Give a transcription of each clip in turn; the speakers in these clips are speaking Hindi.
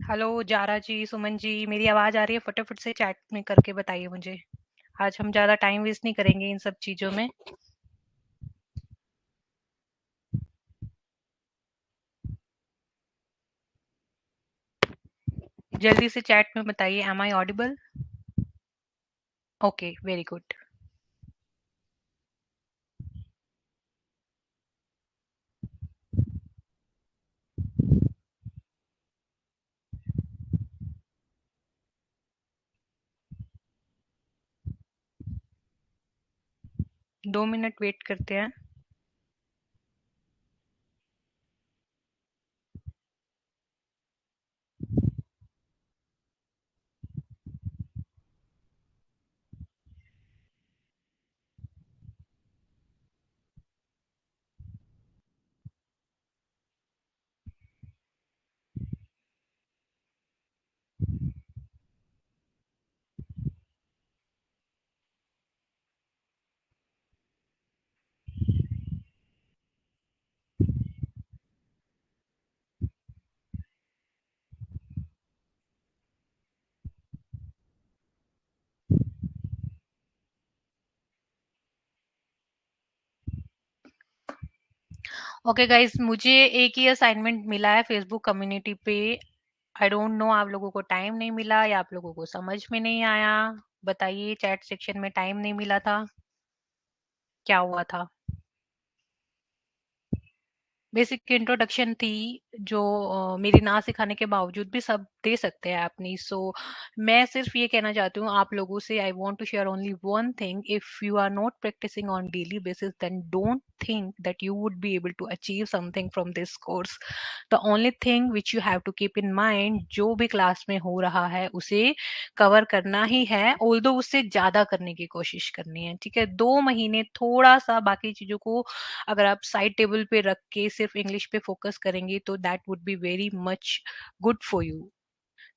हेलो जारा जी, सुमन जी, मेरी आवाज आ रही है? फटाफट से चैट में करके बताइए मुझे। आज हम ज्यादा टाइम वेस्ट नहीं करेंगे इन सब चीजों में। जल्दी से चैट में बताइए, am I audible? Okay, very good. 2 minute wait करते हैं। ओके गाइस, मुझे एक ही असाइनमेंट मिला है फेसबुक कम्युनिटी पे। आई डोंट नो, आप लोगों को टाइम नहीं मिला या आप लोगों को समझ में नहीं आया। बताइए, चैट सेक्शन में टाइम नहीं मिला था, क्या हुआ था? बेसिक इंट्रोडक्शन थी, जो मेरी ना सिखाने के बावजूद भी सब दे सकते हैं अपनी। सो मैं सिर्फ ये कहना चाहती हूँ आप लोगों से, I want to share only one thing, if you are not practising on daily basis then don't think that you would be able to achieve something from this course. The only thing which you have to keep in mind, जो भी क्लास में हो रहा है उसे कवर करना ही है, ऑल्दो उससे ज्यादा करने की कोशिश करनी है। ठीक है, 2 महीने थोड़ा सा बाकी चीजों को अगर आप साइड टेबल पे रख के सिर्फ इंग्लिश पे फोकस करेंगे तो that would be very much good for you.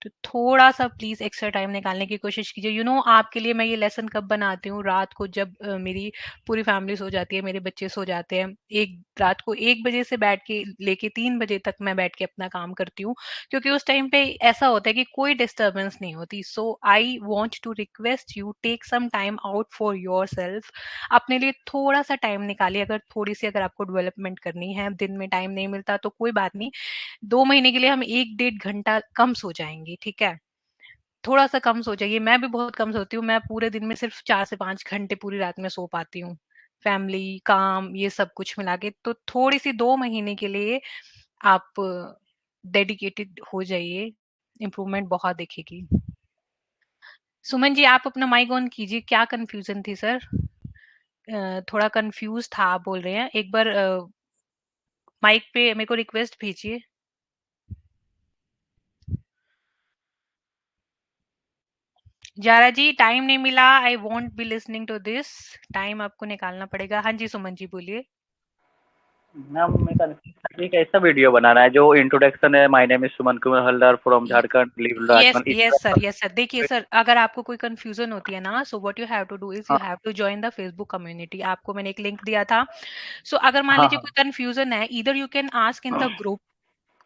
तो थोड़ा सा प्लीज एक्स्ट्रा टाइम निकालने की कोशिश कीजिए। आपके लिए मैं ये लेसन कब बनाती हूँ? रात को जब मेरी पूरी फैमिली सो जाती है, मेरे बच्चे सो जाते हैं, एक रात को 1 बजे से बैठ के लेके 3 बजे तक मैं बैठ के अपना काम करती हूँ, क्योंकि उस टाइम पे ऐसा होता है कि कोई डिस्टर्बेंस नहीं होती। So I want to request you, take some time out for yourself. अपने लिए थोड़ा सा टाइम निकालिए। अगर थोड़ी सी अगर आपको डेवलपमेंट करनी है, दिन में टाइम नहीं मिलता तो कोई बात नहीं, 2 महीने के लिए हम 1 डेढ़ घंटा कम सो जाएंगे। ठीक है, थोड़ा सा कम सो जाइए। मैं भी बहुत कम सोती हूँ, मैं पूरे दिन में सिर्फ 4 से 5 घंटे पूरी रात में सो पाती हूँ। फैमिली, काम, ये सब कुछ मिला के तो थोड़ी सी 2 महीने के लिए आप डेडिकेटेड हो जाइए, इम्प्रूवमेंट बहुत दिखेगी। सुमन जी, आप अपना माइक ऑन कीजिए। क्या कंफ्यूजन थी सर? थोड़ा कंफ्यूज था आप बोल रहे हैं, एक बार माइक पे मेरे को रिक्वेस्ट भेजिए। जारा जी, टाइम नहीं मिला, I won't be listening to this. Time आपको निकालना पड़ेगा। हाँ जी सुमन जी, बोलिए। मैम मैं कन्फ्यूज था कि कैसा वीडियो बनाना है। जो इंट्रोडक्शन है, my name is Suman Kumar Haldar from Jharkhand, live yes Rajasthan, इस यस तरह सर, यस सर। देखिए का। सर, अगर आपको कोई कंफ्यूजन होती है ना, so what you have to do is you हाँ have to join the Facebook community. आपको मैंने एक लिंक दिया था। सो अगर मान हाँ लीजिए हाँ। कोई कंफ्यूजन है, इधर you can ask in the group.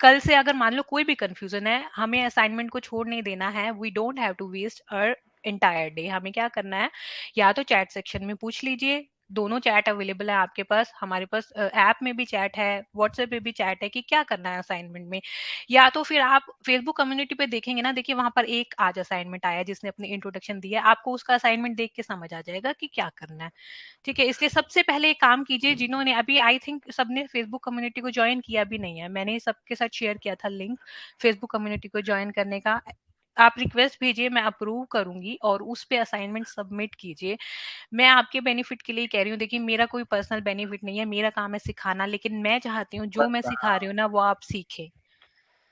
कल से अगर मान लो कोई भी कंफ्यूजन है, हमें असाइनमेंट को छोड़ नहीं देना है। We don't have to waste our entire day. हमें क्या करना है, या तो चैट सेक्शन में पूछ लीजिए। दोनों चैट अवेलेबल है आपके पास, हमारे पास ऐप में भी चैट है, व्हाट्सएप पे भी चैट है कि क्या करना है असाइनमेंट में। या तो फिर आप फेसबुक कम्युनिटी पे देखेंगे ना, देखिए वहां पर एक आज असाइनमेंट आया जिसने अपनी इंट्रोडक्शन दी है, आपको उसका असाइनमेंट देख के समझ आ जाएगा कि क्या करना है। ठीक है, इसलिए सबसे पहले एक काम कीजिए, जिन्होंने अभी आई थिंक सबने फेसबुक कम्युनिटी को ज्वाइन किया भी नहीं है, मैंने सबके साथ शेयर किया था लिंक फेसबुक कम्युनिटी को ज्वाइन करने का। आप रिक्वेस्ट भेजिए, मैं अप्रूव करूंगी और उस पे असाइनमेंट सबमिट कीजिए। मैं आपके बेनिफिट के लिए कह रही हूँ। देखिए, मेरा कोई पर्सनल बेनिफिट नहीं है, मेरा काम है सिखाना, लेकिन मैं चाहती हूँ जो मैं सिखा रही हूँ ना वो आप सीखें।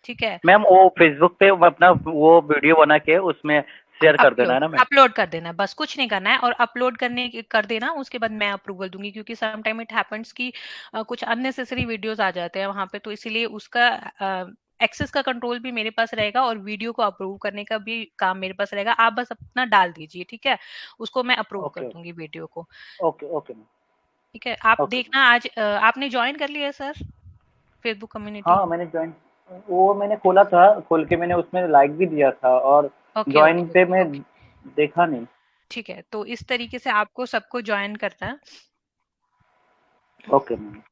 ठीक है, मैम वो फेसबुक पे अपना वो वीडियो बना के उसमें शेयर कर देना अपलोड है ना मैम। अपलोड कर देना है, बस कुछ नहीं करना है। और अपलोड करने कर देना, उसके बाद मैं अप्रूवल दूंगी, क्योंकि सम टाइम इट हैपेंस कि कुछ अननेसेसरी वीडियोस आ जाते हैं वहां पे, तो इसीलिए उसका एक्सेस का कंट्रोल भी मेरे पास रहेगा और वीडियो को अप्रूव करने का भी काम मेरे पास रहेगा। आप बस अपना डाल दीजिए, ठीक है, उसको मैं अप्रूव कर ओके दूंगी वीडियो को। Okay okay ma'am. ठीक है, आप ओके मैम। देखना आज आपने ज्वाइन कर लिया है सर फेसबुक कम्युनिटी? हाँ मैंने ज्वाइन। वो मैंने खोला था, खोल के मैंने उसमें लाइक भी दिया था, और ओके, जॉइन ओके, पे ओके, मैं ओके। देखा नहीं। ठीक है, तो इस तरीके से आपको सबको जॉइन करना है। Okay ma'am.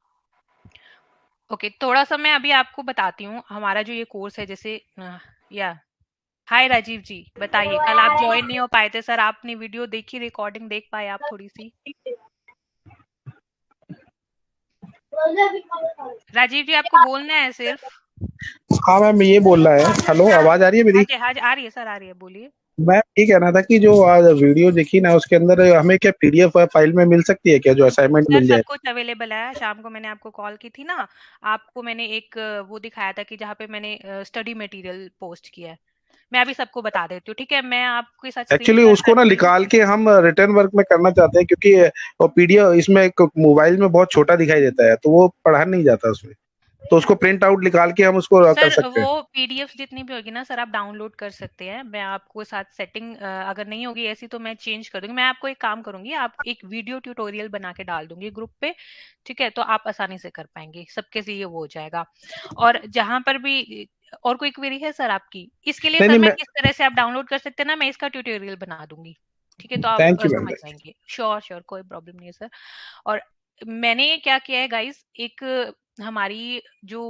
ओके, थोड़ा-सा मैं अभी आपको बताती हूँ, हमारा जो ये कोर्स है, जैसे या हाय राजीव जी, बताइए, कल आप जॉइन नहीं हो पाए थे सर, आपने वीडियो देखी, रिकॉर्डिंग देख पाए आप थोड़ी-सी? राजीव जी, आपको बोलना है सिर्फ। हाँ मैम, ये बोल रहा है। हेलो, आवाज आ रही है हाँ मेरी? जी, हाँ जी, आ रही है सर, आ रही है, बोलिए। मैं ये कहना था कि जो आज वीडियो देखी ना, उसके अंदर हमें क्या पीडीएफ फाइल में मिल सकती है क्या, जो असाइनमेंट सर मिल सब जाए? कुछ अवेलेबल है, शाम को मैंने आपको कॉल की थी ना, आपको मैंने एक वो दिखाया था कि जहाँ पे मैंने स्टडी मटेरियल पोस्ट किया है। मैं अभी सबको बता देती हूँ, ठीक है? मैं आपके साथ स्क्रीन एक्चुअली शेयर उसको ना करती हूँ। निकाल के हम रिटर्न वर्क में करना चाहते हैं, क्योंकि वो पीडीएफ इसमें मोबाइल में बहुत छोटा दिखाई देता है, तो वो पढ़ा नहीं जाता उसमें। तो उसको प्रिंट आउट निकाल के हम उसको कर सर सकते वो हैं। पीडीएफ जितनी भी होगी ना सर, आप डाउनलोड कर सकते हैं। मैं आपको साथ सेटिंग अगर नहीं होगी ऐसी तो मैं चेंज कर दूंगी। मैं आपको एक काम करूंगी, आप एक वीडियो ट्यूटोरियल बना के डाल दूंगी ग्रुप पे, ठीक है? तो आप आसानी से कर पाएंगे, सबके लिए वो हो जाएगा। और जहां पर भी और कोई क्वेरी है सर आपकी, इसके लिए नहीं सर नहीं, मैं मैं किस तरह से आप डाउनलोड कर सकते हैं ना, मैं इसका ट्यूटोरियल बना दूंगी, ठीक है? तो आप थैंक यू मैम। समझ जाएंगे। श्योर, श्योर, कोई प्रॉब्लम नहीं है सर। और मैंने क्या किया है गाइस, एक हमारी जो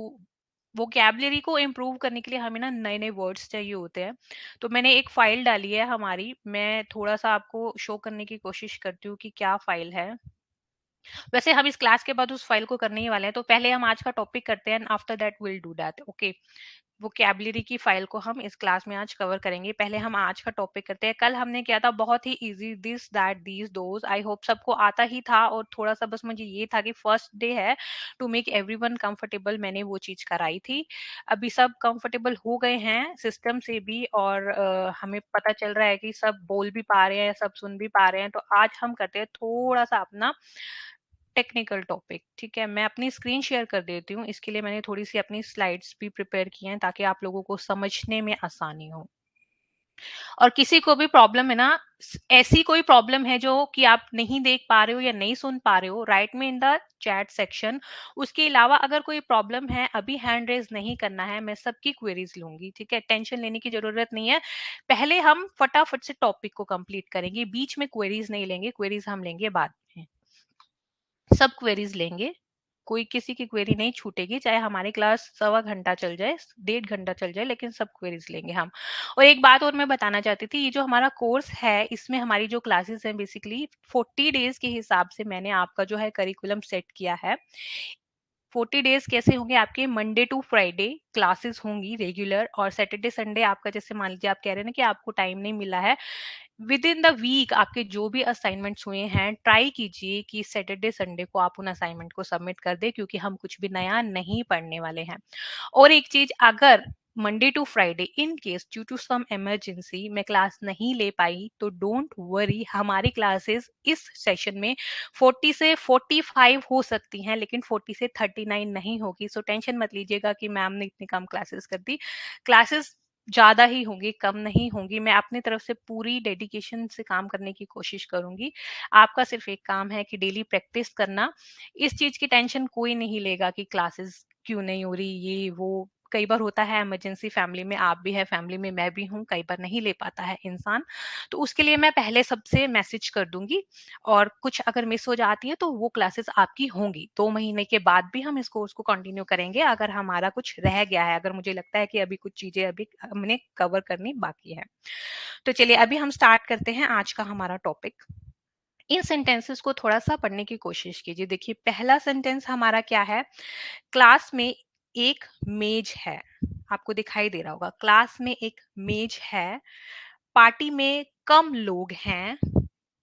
वोकैबुलरी को इम्प्रूव करने के लिए हमें ना नए नए वर्ड्स चाहिए होते हैं। तो मैंने एक फाइल डाली है हमारी, मैं थोड़ा सा आपको शो करने की कोशिश करती हूँ कि क्या फाइल है। वैसे हम इस क्लास के बाद उस फाइल को करने ही वाले हैं, तो पहले हम आज का टॉपिक करते हैं, after that will do that, okay? Vocabulary की फाइल को हम इस क्लास में आज कवर करेंगे। पहले हम आज का टॉपिक करते हैं। कल हमने किया था बहुत ही easy, this that these those, I hope सबको आता ही था। और थोड़ा सा बस मुझे ये था कि फर्स्ट डे है, टू मेक एवरीवन कंफर्टेबल, मैंने वो चीज कराई थी। अभी सब कंफर्टेबल हो गए हैं सिस्टम से भी, और हमें पता चल रहा है कि सब बोल भी पा रहे हैं, सब सुन भी पा रहे हैं। तो आज हम करते हैं थोड़ा सा अपना टेक्निकल टॉपिक, ठीक है? मैं अपनी स्क्रीन शेयर कर देती हूँ, इसके लिए मैंने थोड़ी सी अपनी स्लाइड्स भी प्रिपेयर की हैं ताकि आप लोगों को समझने में आसानी हो। और किसी को भी प्रॉब्लम है ना, ऐसी कोई प्रॉब्लम है जो कि आप नहीं देख पा रहे हो या नहीं सुन पा रहे हो, राइट में इन द चैट सेक्शन। उसके अलावा अगर कोई प्रॉब्लम है, अभी हैंड रेज नहीं करना है, मैं सबकी क्वेरीज लूंगी, ठीक है? टेंशन लेने की जरूरत नहीं है। पहले हम फटाफट से टॉपिक को कंप्लीट करेंगे, बीच में क्वेरीज नहीं लेंगे, क्वेरीज हम लेंगे बाद में। सब क्वेरीज लेंगे, कोई किसी की क्वेरी नहीं छूटेगी, चाहे हमारी क्लास 1.25 घंटा चल जाए, 1.5 घंटा चल जाए, लेकिन सब क्वेरीज लेंगे हम। और एक बात और मैं बताना चाहती थी, ये जो हमारा कोर्स है, इसमें हमारी जो क्लासेस हैं, बेसिकली 40 डेज के हिसाब से मैंने आपका जो है करिकुलम सेट किया है। 40 डेज कैसे होंगे आपके? मंडे टू फ्राइडे क्लासेस होंगी रेगुलर, और सैटरडे संडे आपका, जैसे मान लीजिए आप कह रहे हैं ना कि आपको टाइम नहीं मिला है, विद इन द वीक आपके जो भी असाइनमेंट्स हुए हैं, ट्राई कीजिए कि सैटरडे संडे को आप उन असाइनमेंट को सबमिट कर दे, क्योंकि हम कुछ भी नया नहीं पढ़ने वाले हैं। और एक चीज, अगर Monday to Friday in case due to some emergency मैं क्लास नहीं ले पाई, तो डोंट वरी, हमारी क्लासेस इस सेशन में 40 से 45 हो सकती हैं, लेकिन 40 से 39 नहीं होगी। सो टेंशन मत लीजिएगा कि मैम ने इतनी कम क्लासेस कर दी। क्लासेस ज्यादा ही होंगी, कम नहीं होंगी। मैं अपनी तरफ से पूरी डेडिकेशन से काम करने की कोशिश करूंगी। आपका सिर्फ एक काम है कि डेली प्रैक्टिस करना। इस चीज की टेंशन कोई नहीं लेगा कि क्लासेस क्यों नहीं हो रही, ये वो। कई बार होता है इमरजेंसी, फैमिली में आप भी है, फैमिली में मैं भी हूँ, कई बार नहीं ले पाता है इंसान। तो उसके लिए मैं पहले सबसे मैसेज कर दूंगी, और कुछ अगर मिस हो जाती है तो वो क्लासेस आपकी होंगी। 2 महीने के बाद भी हम इस कोर्स को कंटिन्यू करेंगे, अगर हमारा कुछ रह गया है, अगर मुझे लगता है कि अभी कुछ चीजें अभी हमने कवर करनी बाकी है। तो चलिए अभी हम स्टार्ट करते हैं आज का हमारा टॉपिक। इन सेंटेंसेस को थोड़ा सा पढ़ने की कोशिश कीजिए। देखिए पहला सेंटेंस हमारा क्या है? क्लास में एक मेज है। आपको दिखाई दे रहा होगा, क्लास में एक मेज है। पार्टी में कम लोग हैं।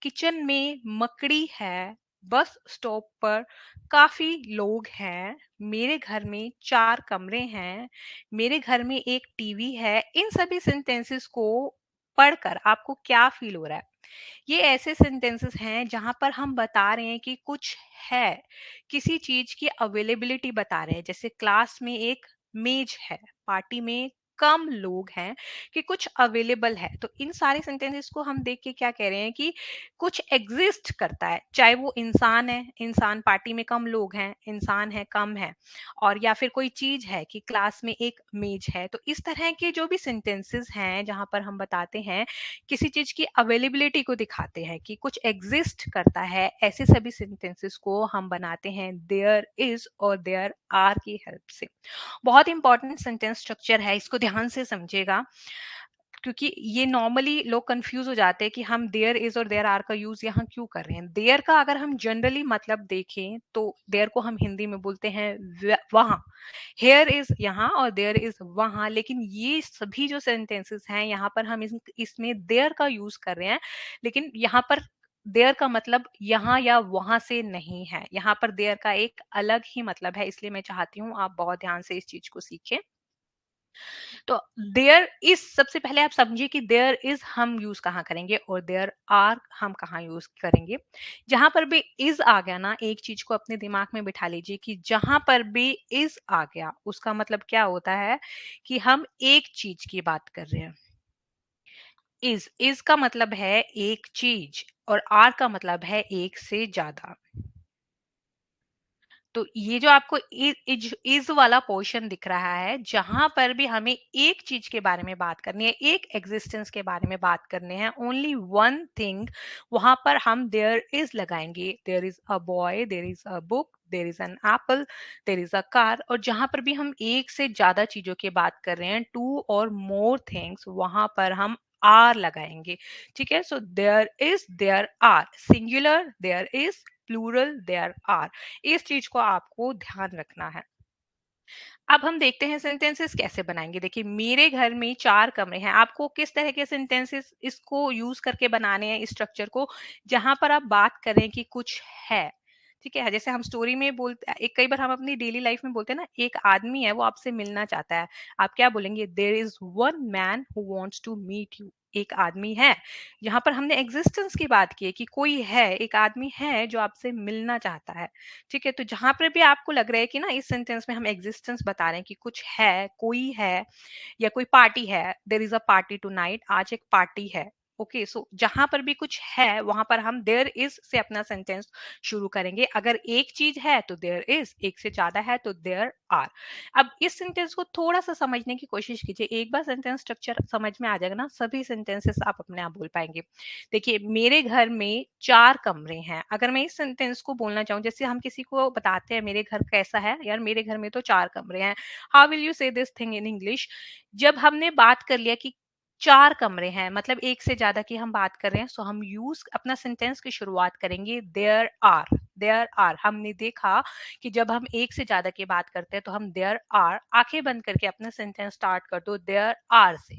किचन में मकड़ी है। बस स्टॉप पर काफी लोग हैं। मेरे घर में 4 कमरे हैं। मेरे घर में एक टीवी है। इन सभी सेंटेंसेस को पढ़कर आपको क्या फील हो रहा है? ये ऐसे सेंटेंसेस हैं जहां पर हम बता रहे हैं कि कुछ है, किसी चीज की अवेलेबिलिटी बता रहे हैं। जैसे क्लास में एक मेज है, पार्टी में कम लोग हैं, कि कुछ अवेलेबल है। तो इन सारे सेंटेंसेस को हम देख के क्या कह रहे हैं कि कुछ एग्जिस्ट करता है, चाहे वो इंसान है, इंसान पार्टी में कम लोग हैं, इंसान है कम है, और या फिर कोई चीज है कि क्लास में एक मेज है। तो इस तरह के जो भी सेंटेंसेस हैं जहां पर हम बताते हैं किसी चीज की अवेलेबिलिटी को दिखाते हैं कि कुछ एग्जिस्ट करता है, ऐसे सभी सेंटेंसेस को हम बनाते हैं देयर इज और देयर आर की हेल्प से। बहुत इंपॉर्टेंट सेंटेंस स्ट्रक्चर है, इसको ध्यान से समझेगा, क्योंकि ये नॉर्मली लोग कंफ्यूज हो जाते हैं कि हम देयर इज और देयर आर का यूज यहाँ क्यों कर रहे हैं। देयर का अगर हम जनरली मतलब देखें तो देयर को हम हिंदी में बोलते हैं वहां, हेयर इज यहाँ और देयर इज वहां। लेकिन ये सभी जो सेंटेंसेस हैं यहाँ पर हम इसमें देयर का यूज कर रहे हैं, लेकिन यहाँ पर देयर का मतलब यहाँ या वहां से नहीं है, यहाँ पर देयर का एक अलग ही मतलब है। इसलिए मैं चाहती हूँ आप बहुत ध्यान से इस चीज को सीखें। तो देयर इज, सबसे पहले आप समझिए कि देयर इज हम यूज कहाँ करेंगे और देयर आर हम कहाँ यूज करेंगे। जहां पर भी इज आ गया ना, एक चीज को अपने दिमाग में बिठा लीजिए कि जहां पर भी इज आ गया उसका मतलब क्या होता है कि हम एक चीज की बात कर रहे हैं। इज का मतलब है एक चीज और आर का मतलब है एक से ज्यादा। तो ये जो आपको इज वाला पोर्शन दिख रहा है, जहां पर भी हमें एक चीज के बारे में बात करनी है, एक एग्जिस्टेंस के बारे में बात करने हैं, ओनली वन थिंग, वहां पर हम देयर इज लगाएंगे। There is a boy, there is a book, there is an apple, there is a car. और जहां पर भी हम एक से ज्यादा चीजों की बात कर रहे हैं, टू और मोर थिंग्स, वहां पर हम आर लगाएंगे। ठीक है, so there is, there are, singular there is, plural there are. इस चीज को आपको ध्यान रखना है। अब हम देखते हैं सेंटेंसेस कैसे बनाएंगे। देखिए, मेरे घर में 4 कमरे हैं। आपको किस तरह के सेंटेंसेस इसको यूज करके बनाने हैं, इस स्ट्रक्चर को, जहां पर आप बात करें कि कुछ है। ठीक है, जैसे हम स्टोरी में बोलते, एक कई बार हम अपनी डेली लाइफ में बोलते हैं ना, एक आदमी है वो आपसे मिलना चाहता है। आप क्या बोलेंगे? There is one man who wants to meet you. एक आदमी है, यहाँ पर हमने एग्जिस्टेंस की बात की है कि कोई है, एक आदमी है जो आपसे मिलना चाहता है। ठीक है, तो जहां पर भी आपको लग रहा है कि ना इस सेंटेंस में हम एग्जिस्टेंस बता रहे हैं कि कुछ है, कोई है, या कोई पार्टी है, there is a party tonight, आज एक पार्टी है। ओके, सो जहां पर भी कुछ है वहां पर हम देयर इज से अपना सेंटेंस शुरू करेंगे। अगर एक चीज है तो देयर इज, एक से ज्यादा है तो देयर आर। अब इस सेंटेंस को थोड़ा सा समझने की कोशिश कीजिए, एक बार सेंटेंस स्ट्रक्चर समझ में आ जाएगा ना, सभी सेंटेंसेस आप अपने आप बोल पाएंगे। देखिए, मेरे घर में 4 कमरे हैं। अगर मैं इस सेंटेंस को बोलना चाहूँ, जैसे हम किसी को बताते हैं मेरे घर कैसा है, यार मेरे घर में तो 4 कमरे हैं, हाउ विल यू से दिस थिंग इन इंग्लिश? जब हमने बात कर लिया कि 4 कमरे हैं, मतलब एक से ज्यादा की हम बात कर रहे हैं, सो हम यूज अपना सेंटेंस की शुरुआत करेंगे देयर आर। देयर आर, हमने देखा कि जब हम एक से ज्यादा की बात करते हैं तो हम देयर आर, आंखें बंद करके अपना सेंटेंस स्टार्ट कर दो देयर आर से।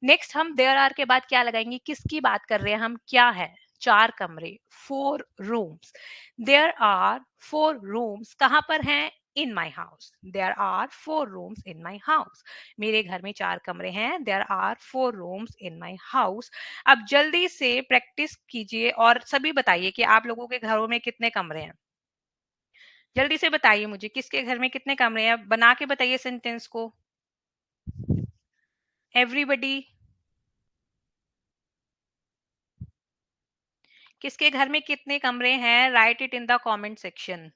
नेक्स्ट हम देयर आर के बाद क्या लगाएंगे, किसकी बात कर रहे हैं हम, क्या है? 4 कमरे, 4 रूम्स। देयर आर 4 रूम्स, कहां पर हैं? In my house. There are 4 rooms in my house. मेरे घर में 4 कमरे हैं, there are 4 rooms in my house. अब जल्दी से प्रैक्टिस कीजिए और सभी बताइए कि आप लोगों के घरों में कितने कमरे हैं। जल्दी से बताइए मुझे, किसके घर में कितने कमरे हैं, बना के बताइए सेंटेंस को। एवरीबडी, किसके घर में कितने कमरे हैं? Write it in the comment section.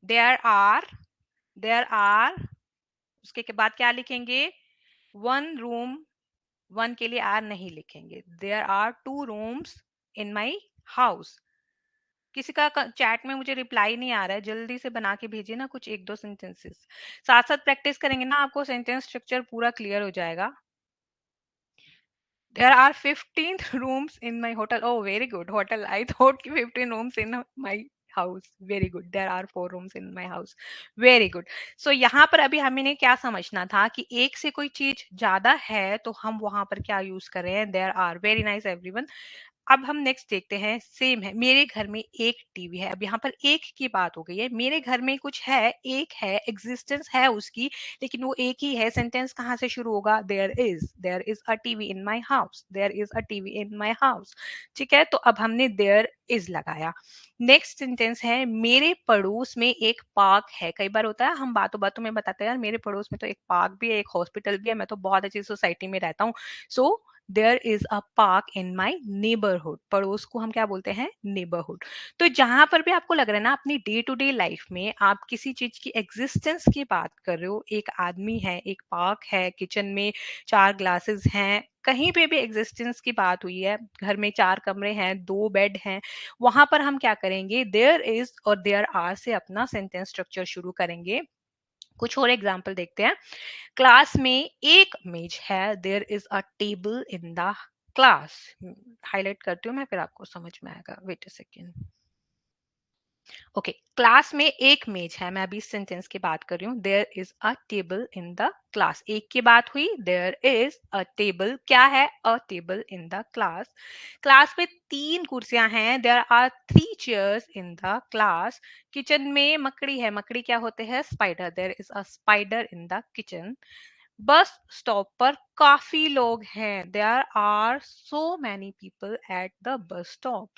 There are, there are, उसके के बाद क्या लिखेंगे? 1 रूम, 1 के लिए आर नहीं लिखेंगे। There are 2 rooms in my house. किसी का चैट में मुझे रिप्लाई नहीं आ रहा है, जल्दी से बना के भेजिए ना कुछ 1-2 सेंटेंसेस। साथ साथ प्रैक्टिस करेंगे ना, आपको सेंटेंस स्ट्रक्चर पूरा क्लियर हो जाएगा। There are 15 rooms in my hotel. Oh, very good. Hotel. I thought कि 15 rooms in my house. Very good. There are 4 rooms in my house. Very good. So यहाँ पर अभी हमें क्या समझना था कि एक से कोई चीज ज्यादा है तो हम वहां पर क्या यूज कर रहे हैं? There are. Very nice everyone. अब हम नेक्स्ट देखते हैं, सेम है, मेरे घर में एक टीवी है। अब यहाँ पर एक की बात हो गई है, मेरे घर में कुछ है, एक है, एग्जिस्टेंस है उसकी, लेकिन वो एक ही है। सेंटेंस कहाँ से शुरू होगा? There is a TV in my house, there is a TV in my house. ठीक है, तो अब हमने देयर इज लगाया। नेक्स्ट सेंटेंस है, मेरे पड़ोस में एक पार्क है। कई बार होता है हम बातों बातों में बताते हैं यार मेरे पड़ोस में तो एक पार्क भी है, एक हॉस्पिटल भी है, मैं तो बहुत अच्छी सोसाइटी में रहता हूँ। So there is a park in my neighbourhood. पड़ोस को हम क्या बोलते हैं? नेबरहुड। तो जहां पर भी आपको लग रहा है ना अपनी डे टू डे लाइफ में आप किसी चीज की एग्जिस्टेंस की बात कर रहे हो, एक आदमी है, एक पार्क है, किचन में 4 ग्लासेस हैं, कहीं पे भी एग्जिस्टेंस की बात हुई है, घर में 4 कमरे हैं, 2 बेड हैं, वहां पर हम क्या करेंगे? देयर इज और देयर आर से अपना सेंटेंस स्ट्रक्चर शुरू करेंगे। कुछ और एग्जाम्पल देखते हैं। क्लास में एक मेज है, there is a table in the class. Highlight करती हूँ मैं, फिर आपको समझ में आएगा। Wait a second. Okay, class में एक मेज है, मैं अभी इस सेंटेंस की बात कर रही हूँ। There is a table in the class, एक की बात हुई, देयर इज अ टेबल, क्या है? A table in the class. Class में 3 कुर्सियां हैं, there are 3 chairs in the class. Kitchen में मकड़ी है, मकड़ी क्या होते हैं? Spider, there is a spider in the kitchen. Bus stop पर काफी लोग हैं, there are so many people at the bus stop.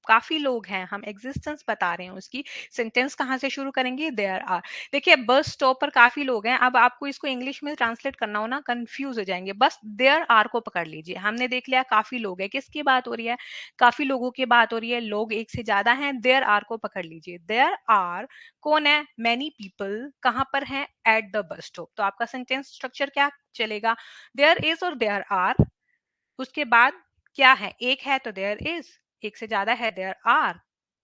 काफी लोग हैं, हम एग्जिस्टेंस बता रहे हैं उसकी। सेंटेंस कहाँ से शुरू करेंगे? There are. देखिए बस स्टॉप पर काफी लोग हैं, अब आपको इसको इंग्लिश में ट्रांसलेट करना हो ना, कंफ्यूज हो जाएंगे। बस देयर आर को पकड़ लीजिए, हमने देख लिया काफी लोग है, किसकी बात हो रही है? काफी लोगों की बात हो रही है, लोग एक से ज्यादा हैं। देयर आर को पकड़ लीजिए, देयर आर कौन है? मैनी पीपल, कहाँ पर हैं? Eight the bus stop. तो आपका सेंटेंस स्ट्रक्चर क्या चलेगा? देयर इज और देयर आर, उसके बाद क्या है? एक है तो देयर इज, एक से ज्यादा है देयर आर,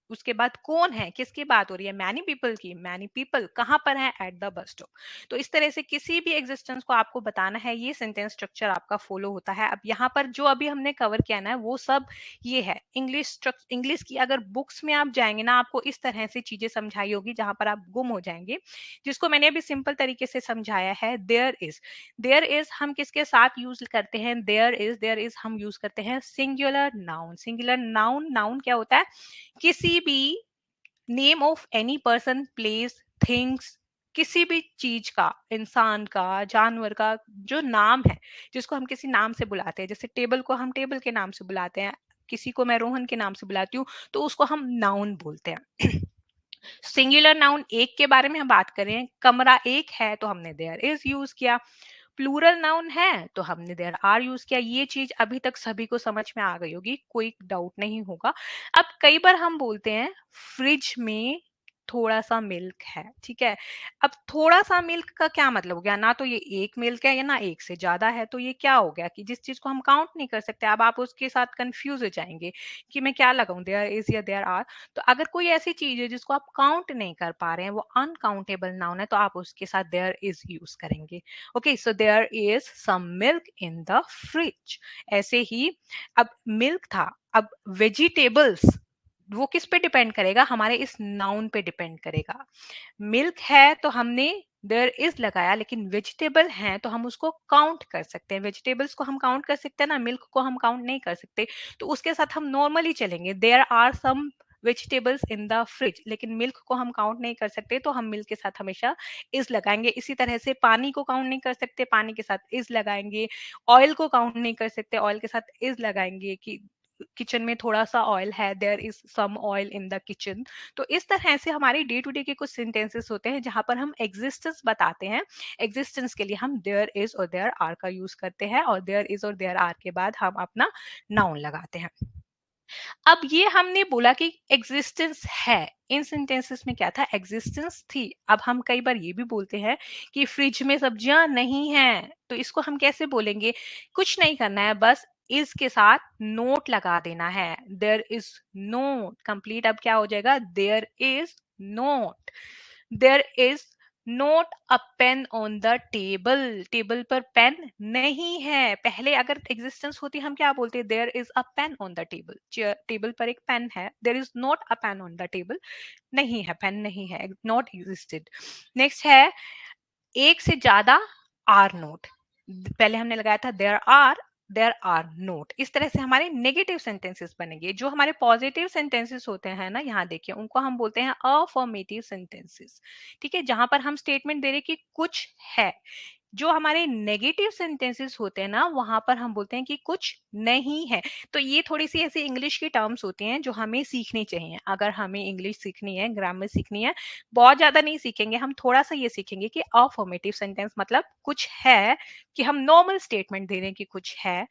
उसके बाद कौन है, किसकी बात हो रही है? मैनी पीपल की। मैनी पीपल कहां पर है? Eight the bus stop. तो इस तरह से किसी भी एग्जिस्टेंस को आपको बताना है, ये सेंटेंस स्ट्रक्चर आपका फॉलो होता है। अब यहाँ पर जो अभी हमने कवर किया ना वो सब ये है इंग्लिश की। अगर बुक्स में आप जाएंगे ना, आपको इस तरह से चीजें समझाई होगी जहां पर आप गुम हो जाएंगे, जिसको मैंने अभी सिंपल तरीके से समझाया है। देयर इज हम किसके साथ यूज करते हैं? देयर इज हम यूज करते हैं singular noun. Singular noun, noun क्या होता है? किसी भी name of any person, place, things, किसी भी चीज का, इंसान का, जानवर का जो नाम है, जिसको हम किसी नाम से बुलाते हैं, जैसे टेबल को हम टेबल के नाम से बुलाते हैं, किसी को मैं रोहन के नाम से बुलाती हूँ, तो उसको हम नाउन बोलते हैं। सिंगुलर नाउन एक के बारे में हम बात करें, कमरा एक है तो हमने देयर इज यूज किया। प्लूरल नाउन है तो हमने देयर आर यूज किया। ये चीज अभी तक सभी को समझ में आ गई होगी, कोई डाउट नहीं होगा। अब कई बार हम बोलते हैं फ्रिज में थोड़ा सा मिल्क है, ठीक है। अब थोड़ा सा मिल्क का क्या मतलब हो गया? ना तो ये एक मिल्क है या ना एक से ज्यादा है, तो ये क्या हो गया कि जिस चीज को हम काउंट नहीं कर सकते, अब आप उसके साथ कंफ्यूज हो जाएंगे कि मैं क्या लगाऊं, देयर इज या देयर आर। तो अगर कोई ऐसी चीज है जिसको आप काउंट नहीं कर पा रहे हैं, वो अनकाउंटेबल नाउन है, तो आप उसके साथ देयर इज यूज करेंगे। Okay, so there is some milk in the fridge. ऐसे ही अब मिल्क था, अब वेजिटेबल्स, वो किस पे डिपेंड करेगा? हमारे इस नाउन पे डिपेंड करेगा। मिल्क है तो हमने देयर इज लगाया, लेकिन वेजिटेबल है तो हम उसको काउंट कर सकते हैं। वेजिटेबल्स को हम काउंट कर सकते हैं ना, मिल्क को हम काउंट नहीं कर सकते, तो उसके साथ हम नॉर्मली चलेंगे, there are some vegetables in the fridge. लेकिन मिल्क को हम काउंट नहीं कर सकते, तो हम मिल्क के साथ हमेशा इज लगाएंगे। इसी तरह से पानी को काउंट नहीं कर सकते, पानी के साथ इज लगाएंगे। ऑयल को काउंट नहीं कर सकते, ऑयल के साथ इज लगाएंगे कि किचन में थोड़ा सा ऑयल है, there is some oil in the kitchen. तो इस तरह से हमारे डे टू डे के कुछ सेंटेंसेस होते हैं जहां पर हम एग्जिस्टेंस बताते हैं। एग्जिस्टेंस के लिए हम देयर इज और देयर आर का यूज करते हैं, और देयर इज और देयर आर के बाद हम अपना नाउन लगाते हैं। अब ये हमने बोला कि एग्जिस्टेंस है, इन सेंटेंसेस में क्या था? एग्जिस्टेंस थी। अब हम कई बार ये भी बोलते हैं कि फ्रिज में सब्जियां नहीं है, तो इसको हम कैसे बोलेंगे? कुछ नहीं करना है, बस इज के साथ नोट लगा देना है, देयर इज नोट कंप्लीट। अब क्या हो जाएगा? There is not, there is not a pen on the table. Table पर पेन नहीं है। पहले अगर एग्जिस्टेंस होती हम क्या बोलते? There is a pen on the table, table पर एक पेन है, there is not a pen on the table, नहीं है, पेन नहीं है, नॉट एग्जिस्टेड। नेक्स्ट है, एक से ज्यादा आर नोट। पहले हमने लगाया था there are, there are not. इस तरह से हमारे नेगेटिव सेंटेंसेस बनेंगे। जो हमारे पॉजिटिव सेंटेंसेस होते हैं ना, यहाँ देखिए, उनको हम बोलते हैं अफर्मेटिव सेंटेंसेस। ठीक है, जहां पर हम स्टेटमेंट दे रहे हैं कि कुछ है। जो हमारे नेगेटिव सेंटेंसेस होते हैं ना, वहां पर हम बोलते हैं कि कुछ नहीं है। तो ये थोड़ी सी ऐसी इंग्लिश की टर्म्स होती हैं जो हमें सीखनी चाहिए। अगर हमें इंग्लिश सीखनी है, ग्रामर सीखनी है, बहुत ज्यादा नहीं सीखेंगे हम, थोड़ा सा ये सीखेंगे कि अफर्मेटिव सेंटेंस मतलब कुछ है, कि हम नॉर्मल स्टेटमेंट दे रहे हैं कि कुछ है।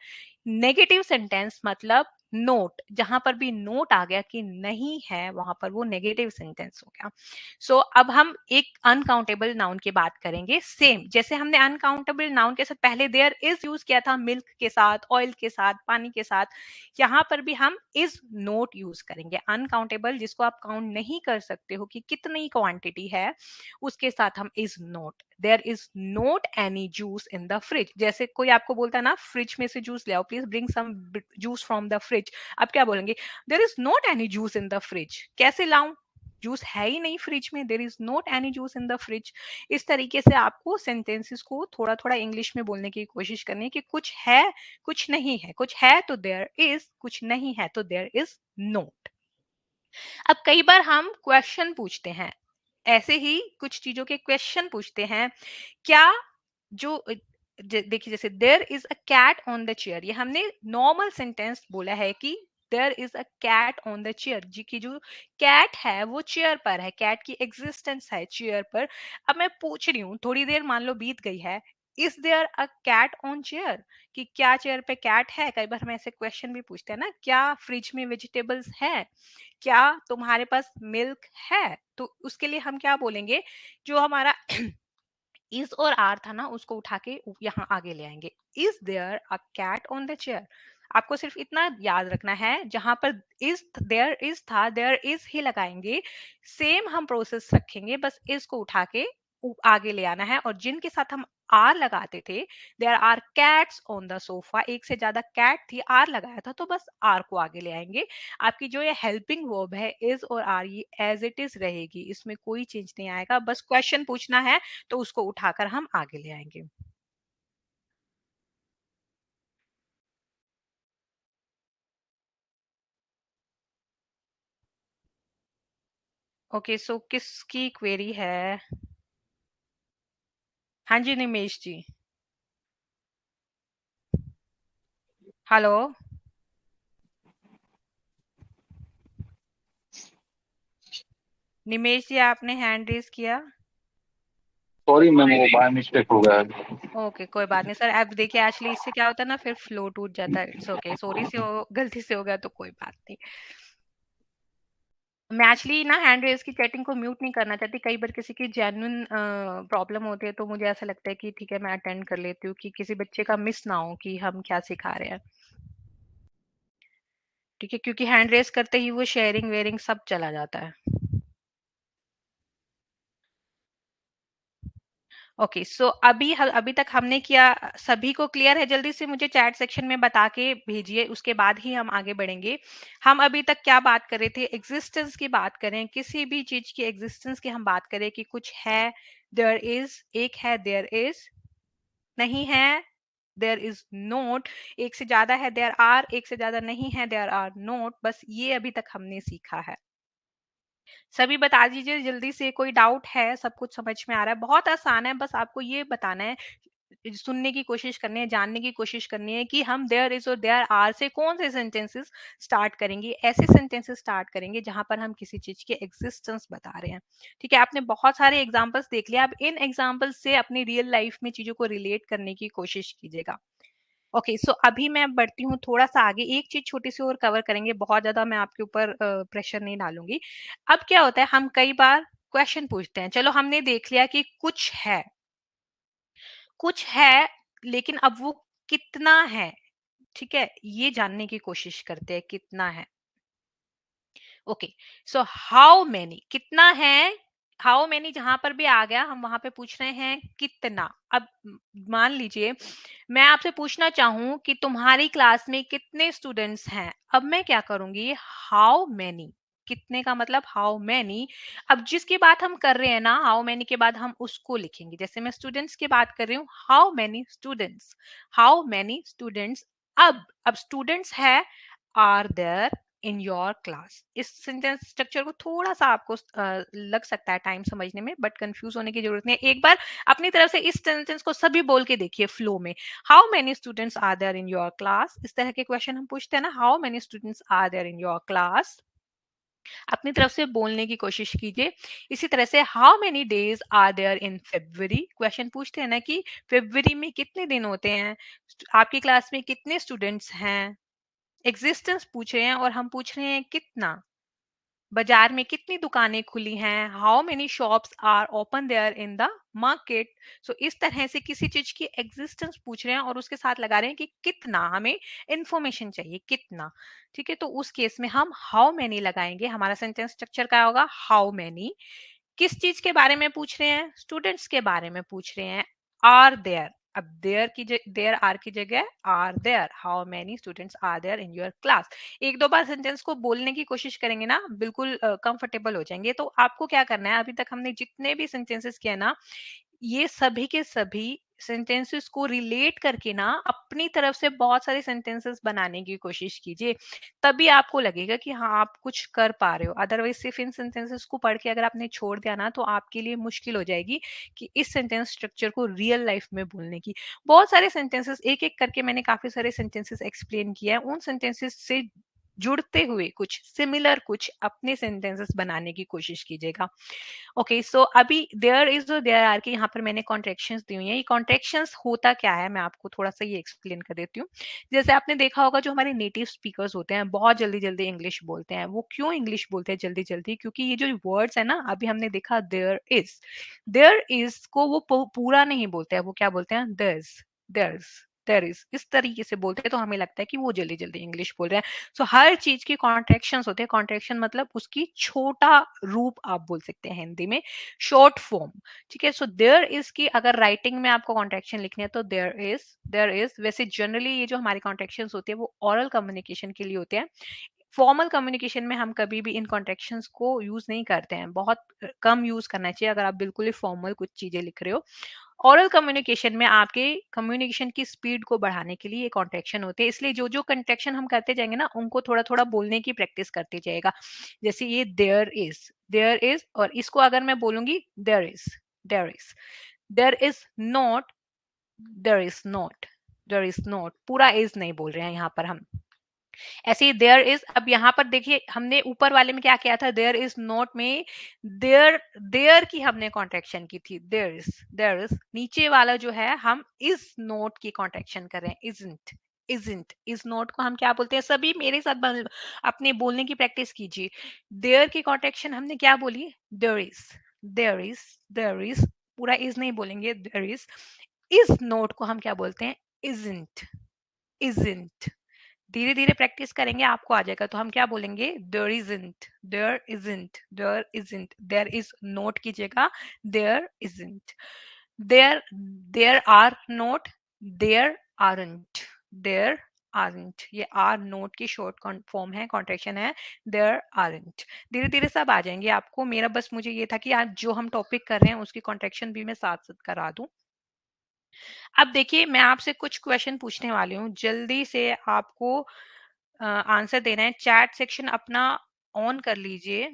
नेगेटिव सेंटेंस मतलब नोट, जहां पर भी नोट आ गया कि नहीं है, वहां पर वो नेगेटिव सेंटेंस हो गया। सो अब हम एक अनकाउंटेबल नाउन की बात करेंगे। सेम जैसे हमने अनकाउंटेबल नाउन के साथ पहले देयर इज यूज किया था, मिल्क के साथ, ऑयल के साथ, पानी के साथ, यहाँ पर भी हम इज नोट यूज करेंगे। अनकाउंटेबल जिसको आप काउंट नहीं कर सकते हो कि कितनी क्वांटिटी है, उसके साथ हम is not. There is not any juice in the fridge. जैसे कोई आपको बोलता है ना, फ्रिज में से जूस ले आओ, please bring some juice from the fridge. आप क्या बोलेंगे? There is not any juice in the fridge. कैसे लाऊं? जूस है ही नहीं फ्रिज में। There is not any juice in the fridge. इस तरीके से आपको सेंटेंसेस को थोड़ा थोड़ा इंग्लिश में बोलने की कोशिश करनी है कि कुछ है, कुछ नहीं है। कुछ है तो देयर इज, कुछ नहीं है तो देयर इज नोट। अब कई बार हम क्वेश्चन पूछते हैं, ऐसे ही कुछ चीजों के क्वेश्चन पूछते हैं। क्या जो देखिए, जैसे there is a cat on the chair, ये हमने नॉर्मल सेंटेंस बोला है कि there is a cat on the chair, जी की जो कैट है वो चेयर पर है, कैट की एग्जिस्टेंस है चेयर पर। अब मैं पूछ रही हूँ, थोड़ी देर मान लो बीत गई है, is there a cat on chair, कि क्या चेयर पे कैट है। कई बार हम ऐसे क्वेश्चन भी पूछते हैं ना, क्या फ्रिज में वेजिटेबल्स है, क्या तुम्हारे पास मिल्क है। तो उसके लिए हम क्या बोलेंगे, जो हमारा इज और आर था ना, उसको उठा के यहाँ आगे ले आएंगे। Is there a cat on the chair. आपको सिर्फ इतना याद रखना है, जहां पर इज देयर इज था, देयर इज ही लगाएंगे। सेम हम प्रोसेस रखेंगे, बस इज को उठा के आगे ले आना है। और जिनके साथ हम आर लगाते थे, there are cats on the sofa, एक से ज्यादा कैट थी, आर लगाया था, तो बस आर को आगे ले आएंगे। आपकी जो ये हेल्पिंग वर्ब है इज और आर, ये एज इट इज रहेगी, इसमें कोई चेंज नहीं आएगा। बस क्वेश्चन पूछना है तो उसको उठाकर हम आगे ले आएंगे। ओके, सो किसकी क्वेरी है? हाँ जी, निमेश जी। हेलो, निमेश जी, आपने हैंड रेज किया। सॉरी मैम, वो बाय मिस्टेक हो गया है। ओके, कोई बात नहीं सर। अब देखिए, एक्चुअली इससे क्या होता है ना, फिर फ्लो टूट जाता है। इट्स ओके, सॉरी से गलती से हो गया तो कोई बात नहीं। मैं एक्चुअली ना हैंड रेज की चैटिंग को म्यूट नहीं करना चाहती। कई बार किसी की जेन्युइन प्रॉब्लम होती है, तो मुझे ऐसा लगता है कि ठीक है, मैं अटेंड कर लेती हूँ, कि किसी बच्चे का मिस ना हो कि हम क्या सिखा रहे हैं। ठीक है, क्योंकि हैंड रेज करते ही वो शेयरिंग वेयरिंग सब चला जाता है। ओके, सो अभी तक हमने किया, सभी को क्लियर है? जल्दी से मुझे चैट सेक्शन में बता के भेजिए, उसके बाद ही हम आगे बढ़ेंगे। हम अभी तक क्या बात कर रहे थे? एग्जिस्टेंस की बात करें, किसी भी चीज की एग्जिस्टेंस की हम बात करें कि कुछ है, देयर इज, एक है, देयर इज, नहीं है, देयर इज नोट, एक से ज्यादा है, देयर आर, एक से ज्यादा नहीं है, देयर आर नोट। बस ये अभी तक हमने सीखा है। सभी बता दीजिए जल्दी से, कोई डाउट है? सब कुछ समझ में आ रहा है? बहुत आसान है, बस आपको ये बताना है, सुनने की कोशिश करनी है, जानने की कोशिश करनी है कि हम देयर इज और देयर आर से कौन से सेंटेंसेस स्टार्ट करेंगे। ऐसे सेंटेंसेस स्टार्ट करेंगे जहां पर हम किसी चीज की एग्जिस्टेंस बता रहे हैं। ठीक है, आपने बहुत सारे एग्जांपल्स देख लिया, अब इन एग्जांपल्स से अपनी रियल लाइफ में चीजों को रिलेट करने की कोशिश कीजिएगा। ओके, सो अभी मैं बढ़ती हूँ थोड़ा सा आगे। एक चीज छोटी सी और कवर करेंगे, बहुत ज्यादा मैं आपके ऊपर प्रेशर नहीं डालूंगी। अब क्या होता है, हम कई बार क्वेश्चन पूछते हैं। चलो, हमने देख लिया कि कुछ है, कुछ है, लेकिन अब वो कितना है, ठीक है, ये जानने की कोशिश करते हैं, कितना है। ओके, सो हाउ मेनी, कितना है। हाउ मेनी जहां पर भी आ गया, हम वहां पे पूछ रहे हैं कितना। अब मान लीजिए मैं आपसे पूछना चाहूं कि तुम्हारी क्लास में कितने स्टूडेंट्स हैं, अब मैं क्या करूंगी, हाउ मेनी। कितने का मतलब हाउ मेनी। अब जिसकी बात हम कर रहे हैं ना, हाउ मेनी के बाद हम उसको लिखेंगे। जैसे मैं स्टूडेंट्स की बात कर रही हूँ, how many students, how many students अब स्टूडेंट्स है are there in your class. इस सेंटेंस स्ट्रक्चर को थोड़ा सा आपको लग सकता है टाइम समझने में, बट कंफ्यूज होने की जरूरत नहीं है। एक बार अपनी तरफ से इस सेंटेंस को सभी बोल के देखिए फ्लो में। How many students are there in your class, इस तरह के क्वेश्चन हम पूछते हैं ना, how many students are there in your class, अपनी तरफ से बोलने की कोशिश कीजिए। इसी तरह से how many days are there in February, question पूछते हैं ना कि फेब्रुअरी में कितने दिन होते हैं, आपकी क्लास में कितने स्टूडेंट्स हैं। एग्जिस्टेंस पूछ रहे हैं और हम पूछ रहे हैं कितना, बाजार में कितनी दुकानें खुली हैं, how many shops are open there in the market. So इस तरह से किसी चीज की एग्जिस्टेंस पूछ रहे हैं और उसके साथ लगा रहे हैं कि कितना, हमें इंफॉर्मेशन चाहिए कितना। ठीक है, तो उस केस में हम हाउ मेनी लगाएंगे। हमारा सेंटेंस स्ट्रक्चर क्या होगा, हाउ मेनी। किस चीज के बारे में पूछ रहे हैं, स्टूडेंट्स के बारे में पूछ रहे हैं। आर देयर, अब देयर आर की जगह are there, how many students are there in your class. एक दो बार सेंटेंस को बोलने की कोशिश करेंगे ना, बिल्कुल कंफर्टेबल हो जाएंगे। तो आपको क्या करना है, अभी तक हमने जितने भी सेंटेंसेस किए ना, ये सभी के सभी सेंटेंसेस को रिलेट करके ना अपनी तरफ से बहुत सारे सेंटेंसेस बनाने की कोशिश कीजिए। तभी आपको लगेगा कि हाँ आप कुछ कर पा रहे हो। अदरवाइज सिर्फ इन सेंटेंसेस को पढ़ के अगर आपने छोड़ दिया ना, तो आपके लिए मुश्किल हो जाएगी कि इस सेंटेंस स्ट्रक्चर को रियल लाइफ में बोलने की। बहुत सारे सेंटेंसेस एक एक करके मैंने काफी सारे सेंटेंसेस एक्सप्लेन किया है, उन सेंटेंसेस से जुड़ते हुए कुछ सिमिलर कुछ अपने सेंटेंसेस बनाने की कोशिश कीजिएगा। ओके, सो अभी देयर इज और देयर आर के यहाँ पर मैंने कॉन्ट्रेक्शंस दी हुई हैं। ये कॉन्ट्रेक्शंस होता क्या है, मैं आपको थोड़ा सा ये एक्सप्लेन कर देती हूँ। जैसे आपने देखा होगा, जो हमारे नेटिव स्पीकर्स होते हैं बहुत जल्दी जल्दी इंग्लिश बोलते हैं। वो क्यों इंग्लिश बोलते हैं जल्दी जल्दी, क्योंकि ये जो वर्ड्स है ना, अभी हमने देखा देयर इज को वो पूरा नहीं बोलते हैं, वो क्या बोलते हैं, देयर इज, इस तरीके से बोलते हैं। तो हमें लगता है कि वो जल्दी जल्दी इंग्लिश बोल रहे हैं। सो हर चीज की कॉन्ट्रेक्शंस होते हैं। कॉन्ट्रेक्शन मतलब उसकी छोटा रूप आप बोल सकते हैं हिंदी में, शॉर्ट फॉर्म। ठीक है, सो देयर इज की अगर राइटिंग में आपको कॉन्ट्रेक्शन लिखनी है तो देयर इज। वैसे जनरली ये जो हमारी कॉन्ट्रेक्शंस होते हैं वो ओरल कम्युनिकेशन के लिए होते हैं। फॉर्मल कम्युनिकेशन में हम कभी भी इन कॉन्ट्रेक्शंस को यूज नहीं करते हैं, बहुत कम यूज करना चाहिए अगर आप बिल्कुल ही फॉर्मल कुछ चीजें लिख रहे हो। ओरल कम्युनिकेशन में आपके कम्युनिकेशन की स्पीड को बढ़ाने के लिए ये कॉन्ट्रेक्शन होते हैं। इसलिए जो जो कॉन्ट्रेक्शन हम करते जाएंगे ना, उनको थोड़ा थोड़ा बोलने की प्रैक्टिस करते जाएगा। जैसे ये देयर इज, और इसको अगर मैं बोलूंगी there is not, there is not पूरा इज नहीं बोल रहे हैं यहाँ पर हम। ऐसे ही देयर इज, अब यहाँ पर देखिए हमने ऊपर वाले में क्या किया था, देयर इज नॉट में देयर की हमने कॉन्ट्रेक्शन की थी, देयर इज। नीचे वाला जो है हम इज नॉट की कॉन्ट्रेक्शन कर रहे हैं, इजंट इज नॉट को हम क्या बोलते हैं, सभी मेरे साथ अपने बोलने की प्रैक्टिस कीजिए। देयर की कॉन्ट्रेक्शन हमने क्या बोली, देयर इज पूरा इज नहीं बोलेंगे, इज नॉट को हम क्या बोलते हैं, इजंट। धीरे धीरे प्रैक्टिस करेंगे आपको आ जाएगा। तो हम क्या बोलेंगे, देयर इज नोट की जगह there isn't, there are not, there there aren't. ये आर नोट की शॉर्ट फॉर्म है, कॉन्ट्रेक्शन है, देयर आरंट। धीरे धीरे सब आ जाएंगे आपको। मेरा बस मुझे ये था कि आज जो हम टॉपिक कर रहे हैं उसकी कॉन्ट्रेक्शन भी मैं साथ साथ करा दूं। अब देखिए मैं आपसे कुछ क्वेश्चन पूछने वाली हूँ, जल्दी से आपको आंसर देना है। चैट सेक्शन अपना ऑन कर लीजिए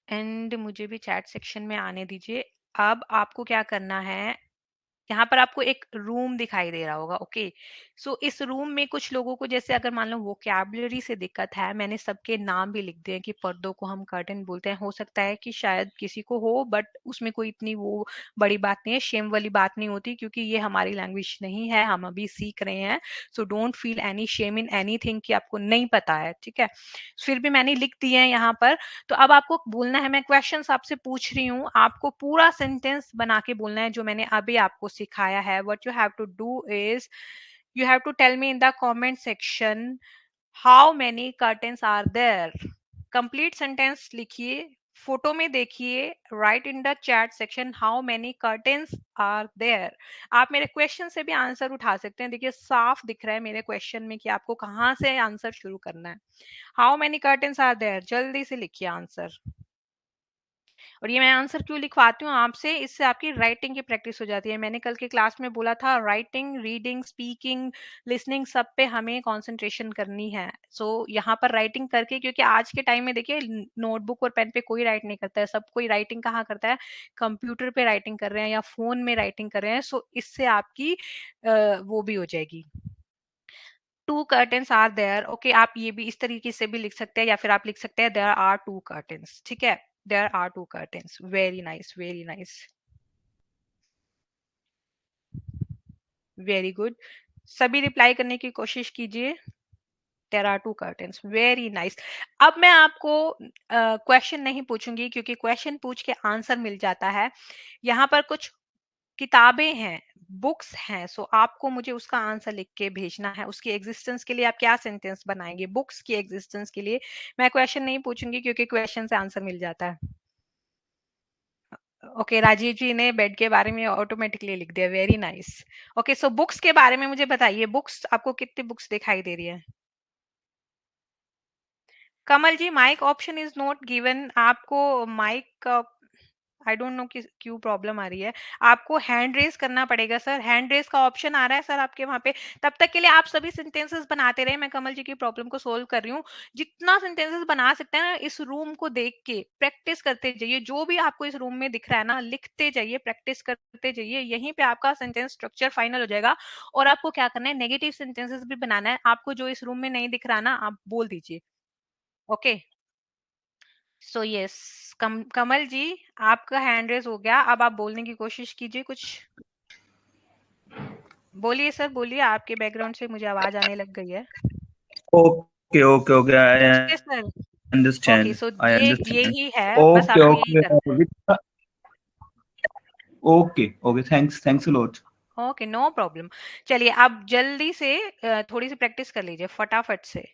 एंड मुझे भी चैट सेक्शन में आने दीजिए। अब आपको क्या करना है, यहाँ पर आपको एक रूम दिखाई दे रहा होगा। ओके, सो इस रूम में कुछ लोगों को, जैसे अगर मान लो वोकैबुलरी से दिक्कत है, मैंने सबके नाम भी लिख दिए हैं कि पर्दों को हम कर्टन बोलते हैं। हो सकता है कि शायद किसी को हो, बट उसमें कोई इतनी वो बड़ी बात नहीं है, शेम वाली बात नहीं होती, क्योंकि ये हमारी लैंग्वेज नहीं है, हम अभी सीख रहे हैं। So don't feel any shame in anything कि आपको नहीं पता है। ठीक है, फिर भी मैंने लिख दिए हैं यहाँ पर। तो अब आपको बोलना है, मैं क्वेश्चंस आपसे पूछ रही हूँ, आपको पूरा सेंटेंस बना के बोलना है जो मैंने अभी आपको सिखाया है। What you have to do is you have to tell me in the comment section how many curtains are there. Complete sentence लिखिए, फोटो में देखिए, write in the chat section how many curtains are there. आप मेरे क्वेश्चन से भी आंसर उठा सकते हैं। देखिए साफ दिख रहा है मेरे क्वेश्चन में कि आपको कहाँ से आंसर शुरू करना है। How many curtains are there, जल्दी से लिखिए आंसर। और ये मैं आंसर क्यों लिखवाती हूँ आपसे, इससे आपकी राइटिंग की प्रैक्टिस हो जाती है। मैंने कल के क्लास में बोला था राइटिंग, रीडिंग, स्पीकिंग, लिसनिंग सब पे हमें कंसंट्रेशन करनी है। सो यहाँ पर राइटिंग करके, क्योंकि आज के टाइम में देखिए नोटबुक और पेन पे कोई राइट नहीं करता है, सब कोई राइटिंग कहाँ करता है, कंप्यूटर पे राइटिंग कर रहे हैं या फोन में राइटिंग कर रहे हैं। सो इससे आपकी वो भी हो जाएगी। 2 कर्टेन्स आर देयर। ओके, आप ये भी इस तरीके से भी लिख सकते हैं, या फिर आप लिख सकते हैं देयर आर 2 कर्टेन्स। ठीक है, there are 2 curtains. Very nice, very nice, very good. सभी रिप्लाई करने की कोशिश कीजिए। There are 2 curtains, very nice. अब मैं आपको क्वेश्चन नहीं पूछूंगी, क्योंकि क्वेश्चन पूछ के आंसर मिल जाता है। यहाँ पर कुछ किताबें हैं, बुक्स हैं, सो आपको मुझे उसका आंसर लिख के भेजना है। उसकी एग्जिस्टेंस के लिए आप क्या सेंटेंस बनाएंगे, बुक्स की एग्जिस्टेंस के लिए। मैं क्वेश्चन नहीं पूछूंगी, क्योंकि क्वेश्चन से आंसर मिल जाता है। ओके, राजीव जी ने बेड के बारे में ऑटोमेटिकली लिख दिया, very nice. Okay, so books के बारे में मुझे बताइए, बुक्स आपको कितनी बुक्स दिखाई दे रही है? Kamal ji, mic option is not given. आपको माइक, आई डोंट नो कि क्यों प्रॉब्लम आ रही है। आपको हैंड रेस करना पड़ेगा सर, हैंड रेस का ऑप्शन आ रहा है सर आपके वहां पे। तब तक के लिए आप सभी सेंटेंसेस बनाते रहे, मैं कमल जी की प्रॉब्लम को सोल्व कर रही हूँ। जितना सेंटेंसेस बना सकते हैं ना, इस रूम को देख के प्रैक्टिस करते जाइए। जो भी आपको इस रूम में दिख रहा है ना, लिखते जाइए, प्रैक्टिस करते जाइए। यहीं पे आपका सेंटेंस स्ट्रक्चर फाइनल हो जाएगा। और आपको क्या करना है, नेगेटिव सेंटेंसेस भी बनाना है। आपको जो इस रूम में नहीं दिख रहा ना, आप बोल दीजिए। ओके, सो यस, कमल जी आपका हैंड रेस हो गया। अब आप बोलने की कोशिश कीजिए कुछ। बोलिए सर, बोलिए, आपके बैकग्राउंड से मुझे आवाज आने लग गई है। Okay, okay, okay. पूछिए I sir. Okay, understand. So I ये understand. ही है, बस Okay, आपको यही okay. करना है। Okay, okay. Thanks a lot. Okay, no problem. चलिए, आप जल्दी से थोड़ी सी प्रैक्टिस कर लीजिए फटाफट से।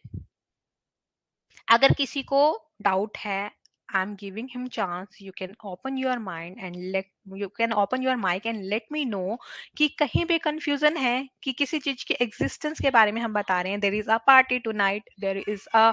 अगर किसी को डाउट है, I am giving him chance, you can open your mind and let, you can open your mic and let me know कि कहीं भी कंफ्यूजन है कि किसी चीज के एग्जिस्टेंस के बारे में हम बता रहे हैं। There is a party tonight, there is a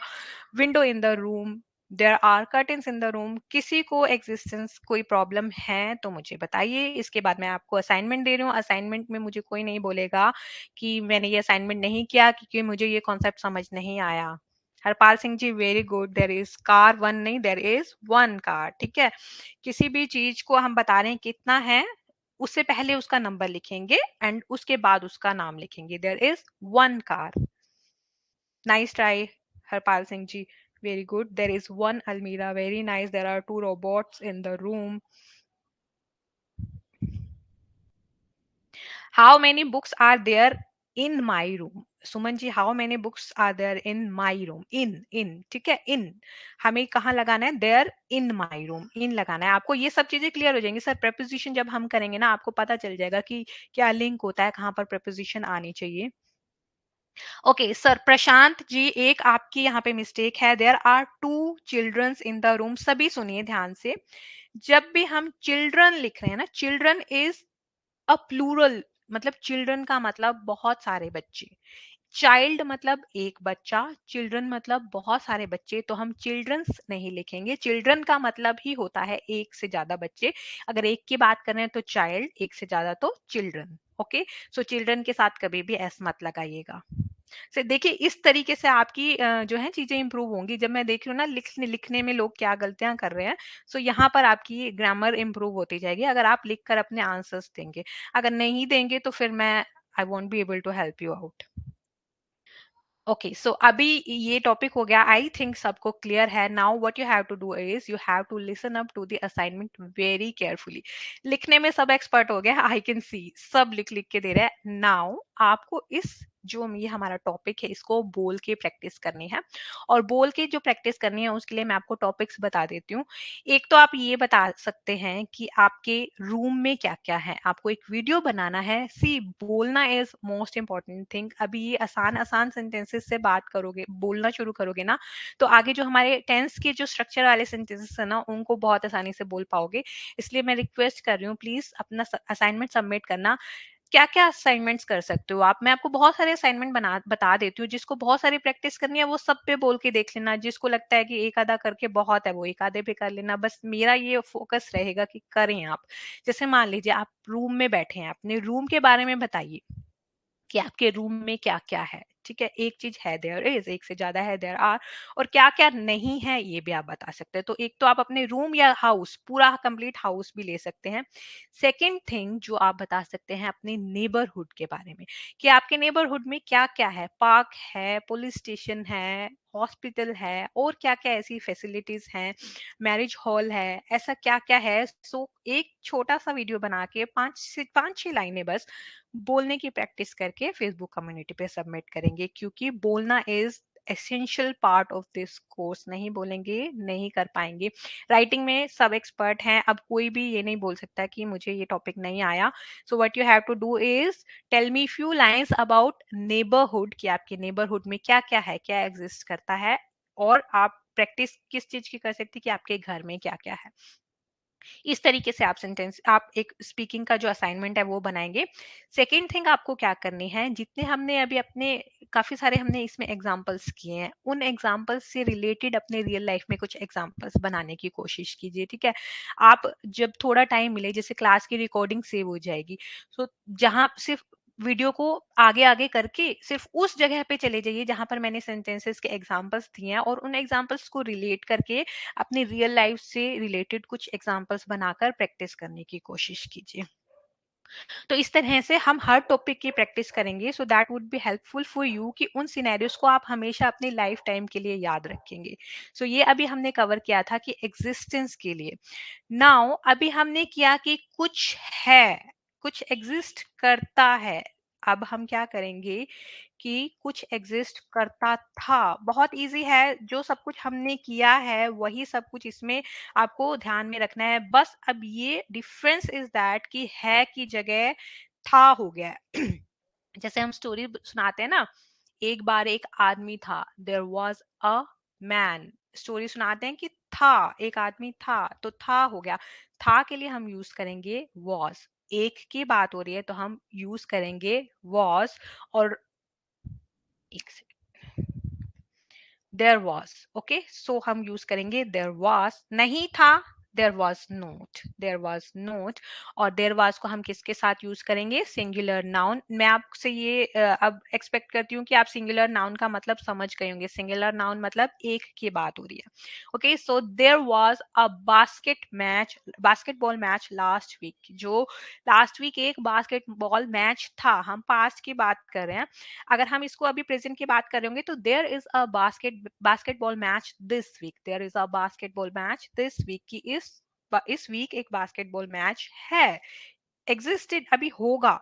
window in the room, there are curtains in the room. किसी को एग्जिस्टेंस कोई प्रॉब्लम है तो मुझे बताइए। इसके बाद मैं आपको असाइनमेंट दे रही हूँ। असाइनमेंट में मुझे कोई नहीं बोलेगा कि मैंने ये असाइनमेंट नहीं किया क्योंकि मुझे ये कॉन्सेप्ट समझ नहीं आया। Harpal Singh ji, very good. There is car one, नहीं, देर इज वन कार। ठीक है, किसी भी चीज को हम बता रहे हैं कितना है, उससे पहले उसका नंबर लिखेंगे एंड उसके बाद उसका नाम लिखेंगे। There is one car. Nice try Harpal Singh ji, very good. There is one almirah, very nice. There are two robots in the room. How many books are there in my room? Suman ji, how many books are there in my room? in, ठीक है, in हमें कहाँ लगाना है, there in my room, in लगाना है। आपको ये सब चीजें क्लियर हो जाएंगी सर। preposition जब हम करेंगे ना, आपको पता चल जाएगा कि क्या लिंक होता है, कहाँ पर preposition आनी चाहिए। ओके सर, प्रशांत जी, एक आपकी यहाँ पे मिस्टेक है। There are 2 childrens in the room. सभी सुनिए ध्यान से, जब भी हम चिल्ड्रन लिख रहे हैं ना, चिल्ड्रन इज अ प्लूरल, मतलब चिल्ड्रन का मतलब बहुत सारे बच्चे। चाइल्ड मतलब एक बच्चा, चिल्ड्रन मतलब बहुत सारे बच्चे। तो हम चिल्ड्रंस नहीं लिखेंगे। चिल्ड्रन का मतलब ही होता है एक से ज्यादा बच्चे। अगर एक की बात करें तो चाइल्ड, एक से ज्यादा तो चिल्ड्रन। ओके, सो चिल्ड्रन के साथ कभी भी एस मत लगाइएगा। से देखिए, इस तरीके से आपकी जो है चीजें इंप्रूव होंगी। जब मैं देख रही हूँ ना लिखने लिखने में लोग क्या गलतियां कर रहे हैं, सो यहाँ पर आपकी ग्रामर इंप्रूव होती जाएगी अगर आप लिख कर अपने आंसर्स देंगे। अगर नहीं देंगे तो फिर मैं I won't be able to help you out. Okay, so अभी ये टॉपिक हो गया, आई थिंक सबको क्लियर है। Now what you have to do is you have to listen up to the assignment very carefully. लिखने में सब एक्सपर्ट हो गए, आई कैन सी सब लिख लिख के दे रहे हैं। नाउ आपको इस जो ये हमारा टॉपिक है इसको बोल के प्रैक्टिस करनी है। और बोल के जो प्रैक्टिस करनी है उसके लिए मैं आपको टॉपिक्स बता देती हूँ। एक तो आप ये बता सकते हैं कि आपके रूम में क्या क्या है। आपको एक वीडियो बनाना है। सी, बोलना इज मोस्ट इंपॉर्टेंट थिंग। अभी ये आसान आसान सेंटेंसेस से बात करोगे, बोलना शुरू करोगे ना, तो आगे जो हमारे टेंस के जो स्ट्रक्चर वाले सेंटेंसेस है ना, उनको बहुत आसानी से बोल पाओगे। इसलिए मैं रिक्वेस्ट कर रही हूँ, प्लीज अपना असाइनमेंट सबमिट करना। क्या क्या असाइनमेंट्स कर सकते हो आप, मैं आपको बहुत सारे असाइनमेंट बता देती हूँ। जिसको बहुत सारी प्रैक्टिस करनी है वो सब पे बोल के देख लेना, जिसको लगता है कि एक आधा करके बहुत है वो एक आधे पे कर लेना। बस मेरा ये फोकस रहेगा कि करें आप। जैसे मान लीजिए आप रूम में बैठे हैं, अपने रूम के बारे में बताइए कि आपके रूम में क्या क्या है। ठीक है, एक चीज है देयर इज, एक से ज्यादा है देयर आर, और क्या क्या नहीं है ये भी आप बता सकते हैं। तो एक तो आप अपने रूम या हाउस, पूरा कंप्लीट हाउस भी ले सकते हैं। सेकेंड थिंग जो आप बता सकते हैं अपने नेबरहुड के बारे में, कि आपके नेबरहुड में क्या क्या है, पार्क है, पुलिस स्टेशन है, हॉस्पिटल है, और क्या क्या ऐसी फैसिलिटीज हैं, मैरिज हॉल है, ऐसा क्या क्या है। सो एक छोटा सा वीडियो बना के 5 से 6 लाइनें बस बोलने की प्रैक्टिस करके फेसबुक कम्युनिटी पे सबमिट करेंगे, क्योंकि बोलना is essential part of this course. नहीं बोलेंगे नहीं कर पाएंगे। राइटिंग में सब एक्सपर्ट हैं, अब कोई भी ये नहीं बोल सकता कि मुझे ये टॉपिक नहीं आया। So what you have to do is tell me few lines about neighbourhood, कि आपके नेबरहुड में क्या क्या है, क्या एग्जिस्ट करता है, और आप प्रैक्टिस किस चीज की कर सकते हैं कि आपके घर में क्या क्या है। इस तरीके से आप सेंटेंस, आप एक स्पीकिंग का जो असाइनमेंट है वो बनाएंगे। सेकेंड थिंग आपको क्या करनी है, जितने हमने अभी अपने काफी सारे हमने इसमें एग्जांपल्स किए हैं, उन एग्जांपल्स से रिलेटेड अपने रियल लाइफ में कुछ एग्जांपल्स बनाने की कोशिश कीजिए। ठीक है, आप जब थोड़ा टाइम मिले, जैसे क्लास की रिकॉर्डिंग सेव हो जाएगी, तो जहां सिर्फ वीडियो को आगे आगे करके सिर्फ उस जगह पे चले जाइए जहां पर मैंने सेंटेंसेस के एग्जांपल्स दिए हैं, और उन एग्जांपल्स को रिलेट करके अपनी रियल लाइफ से रिलेटेड कुछ एग्जांपल्स बनाकर प्रैक्टिस करने की कोशिश कीजिए। तो इस तरह से हम हर टॉपिक की प्रैक्टिस करेंगे, so that would be helpful for you, कि उन सिनेरियोस को आप हमेशा अपने लाइफ टाइम के लिए याद रखेंगे। सो ये अभी हमने कवर किया था कि एग्जिस्टेंस के लिए। नाउ अभी हमने किया कि कुछ है, कुछ एग्जिस्ट करता है। अब हम क्या करेंगे कि कुछ एग्जिस्ट करता था। बहुत इजी है, जो सब कुछ हमने किया है वही सब कुछ इसमें आपको ध्यान में रखना है। बस अब ये डिफरेंस इज दैट कि है की जगह था हो गया है। जैसे हम स्टोरी सुनाते हैं ना, एक बार एक आदमी था, there was a man. Story सुनाते हैं कि था, एक आदमी था, तो था हो गया। था के लिए हम यूज करेंगे वॉज। एक की बात हो रही है तो हम यूज करेंगे वॉज। और एक देयर वॉज, ओके, सो हम यूज करेंगे देयर वॉज। नहीं था, there was not, there was not. और देयर वॉज को हम किसके साथ यूज करेंगे, सिंगुलर नाउन। मैं आपसे ये अब एक्सपेक्ट करती हूँ कि आप सिंगुलर नाउन का मतलब समझ गए होंगे। सिंगुलर नाउन मतलब एक की बात हो रही है। Okay, so there was a basketball match last week. जो लास्ट वीक एक बास्केटबॉल मैच था, हम पास्ट की बात कर रहे हैं। अगर हम इसको अभी प्रेजेंट की बात कर रहे होंगे तो there is a basketball match this week, there is a basketball match this week, की इस वीक एक बास्केटबॉल मैच है। एग्जिस्टेड अभी होगा,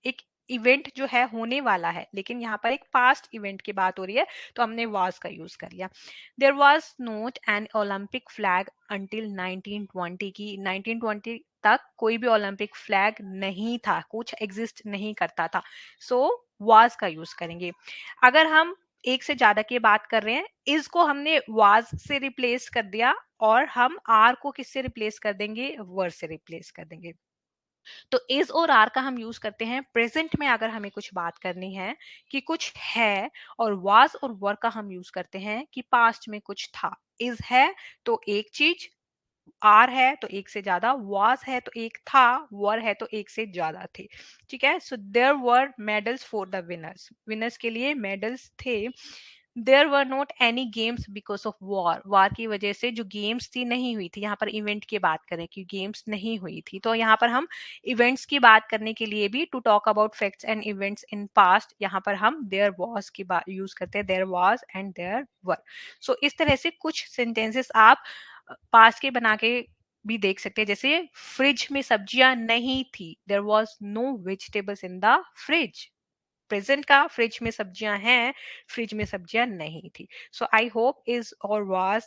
एक इवेंट जो है होने वाला है, लेकिन यहाँ पर एक पास्ट इवेंट की बात हो रही है तो हमने वाज का यूज कर लिया। There was not an Olympic flag until 1920, की 1920 तक कोई भी ओलंपिक फ्लैग नहीं था, कुछ एग्जिस्ट नहीं करता था। सो वाज का यूज करेंगे। अगर हम एक से ज्यादा की बात कर रहे हैं, इज को हमने वाज से रिप्लेस कर दिया, और हम आर को किससे रिप्लेस कर देंगे, वर से रिप्लेस कर देंगे। तो इज और आर का हम यूज करते हैं प्रेजेंट में अगर हमें कुछ बात करनी है कि कुछ है, और वाज और वर का हम यूज करते हैं कि पास्ट में कुछ था। इज है तो एक चीज, आर है तो एक से ज्यादा, वाज है तो एक था, वर है तो एक से ज्यादा थे। ठीक है, so there were medals for the winners, winners के लिए मेडल्स थे। There were not any games because of war, war की वजह से जो गेम्स थी नहीं हुई थी। यहाँ पर इवेंट की बात करें कि गेम्स नहीं हुई थी, तो यहाँ पर हम इवेंट्स की बात करने के लिए भी to talk about facts and events in past, यहाँ पर हम देयर वॉज की बात यूज करते हैं, there was and there were. So इस तरह से कुछ सेंटेंसेस आप पास्ट के बना के भी देख सकते हैं। जैसे फ्रिज में सब्जियां नहीं थी, there was no vegetables in the fridge. Present का फ्रिज में सब्जियां हैं, फ्रिज में सब्जियां नहीं थी। सो आई होप इज और वाज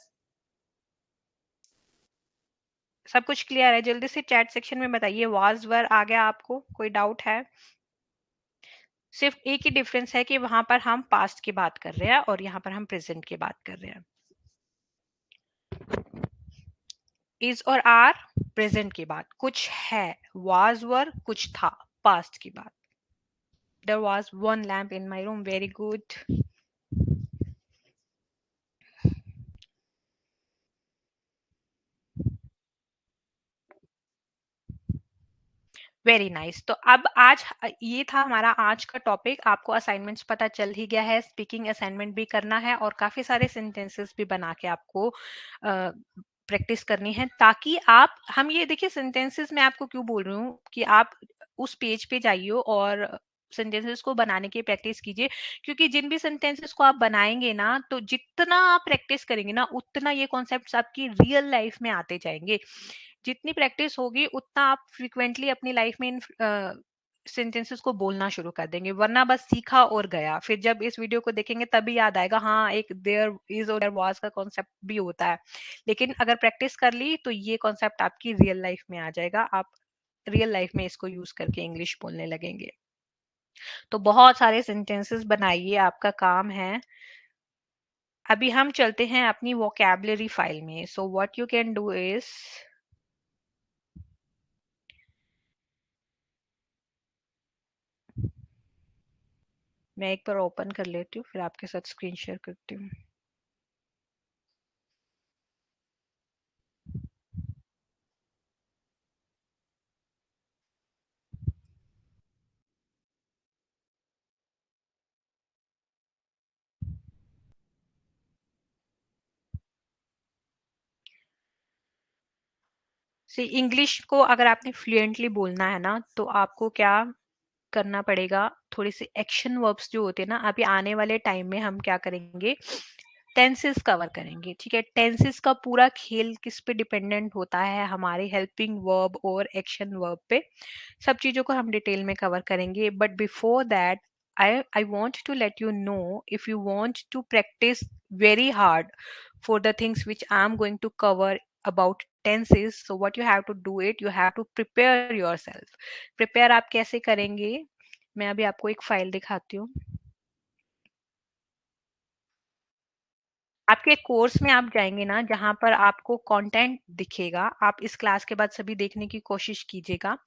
सब कुछ क्लियर है। जल्दी से चैट सेक्शन में बताइए वाज वर आ गया आपको, कोई डाउट है। सिर्फ एक ही डिफरेंस है कि वहां पर हम पास्ट की बात कर रहे हैं और यहाँ पर हम प्रेजेंट की बात कर रहे हैं। इज और आर प्रेजेंट की बात, कुछ है, वाज वर कुछ था, पास्ट की बात। There was one lamp in my room. Very good. Very nice. तो अब आज ये था हमारा आज का टॉपिक। आपको असाइनमेंट्स पता चल ही गया है, स्पीकिंग असाइनमेंट भी करना है और काफी सारे सेंटेंसेस भी बना के आपको प्रैक्टिस करनी है, ताकि आप हम ये देखिए सेंटेंसेस मैं आपको क्यों बोल रही हूँ कि आप उस पेज पे जाइए और सेंटेंसेस को बनाने की प्रैक्टिस कीजिए, क्योंकि जिन भी सेंटेंसेस को आप बनाएंगे ना, तो जितना आप प्रैक्टिस करेंगे ना, उतना ये कॉन्सेप्ट्स आपकी रियल लाइफ में आते जाएंगे। जितनी प्रैक्टिस होगी उतना आप फ्रिक्वेंटली अपनी लाइफ में इन सेंटेंसेस को बोलना शुरू कर देंगे, वरना बस सीखा और गया। फिर जब इस वीडियो को देखेंगे तभी याद आएगा, हाँ एक देयर इज और देयर वाज का कॉन्सेप्ट भी होता है। लेकिन अगर प्रैक्टिस कर ली तो ये कॉन्सेप्ट आपकी रियल लाइफ में आ जाएगा, आप रियल लाइफ में इसको यूज करके इंग्लिश बोलने लगेंगे। तो बहुत सारे सेंटेंसेस बनाइए, आपका काम है। अभी हम चलते हैं अपनी वोकैबुलरी फाइल में। सो what you can do is, मैं एक बार ओपन कर लेती हूँ, फिर आपके साथ स्क्रीन शेयर करती हूँ। सी इंग्लिश को अगर आपने फ्लुएंटली बोलना है ना, तो आपको क्या करना पड़ेगा, थोड़ी सी एक्शन वर्ब्स जो होते हैं ना, अभी आने वाले टाइम में हम क्या करेंगे, टेंसेस कवर करेंगे। ठीक है, टेंसेस का पूरा खेल किस पे डिपेंडेंट होता है, हमारे हेल्पिंग वर्ब और एक्शन वर्ब पे। सब चीजों को हम डिटेल में कवर करेंगे, but before that I want to let you know, if you want to practice very hard for the things which I'm going to cover about tenses, so what you have to do it, you have to prepare yourself. Prepare आप कैसे करेंगे, मैं अभी आपको एक फाइल दिखाती हूँ। आपके कोर्स में आप जाएंगे ना, जहां पर आपको कंटेंट दिखेगा, आप इस क्लास के बाद सभी देखने की कोशिश कीजिएगा।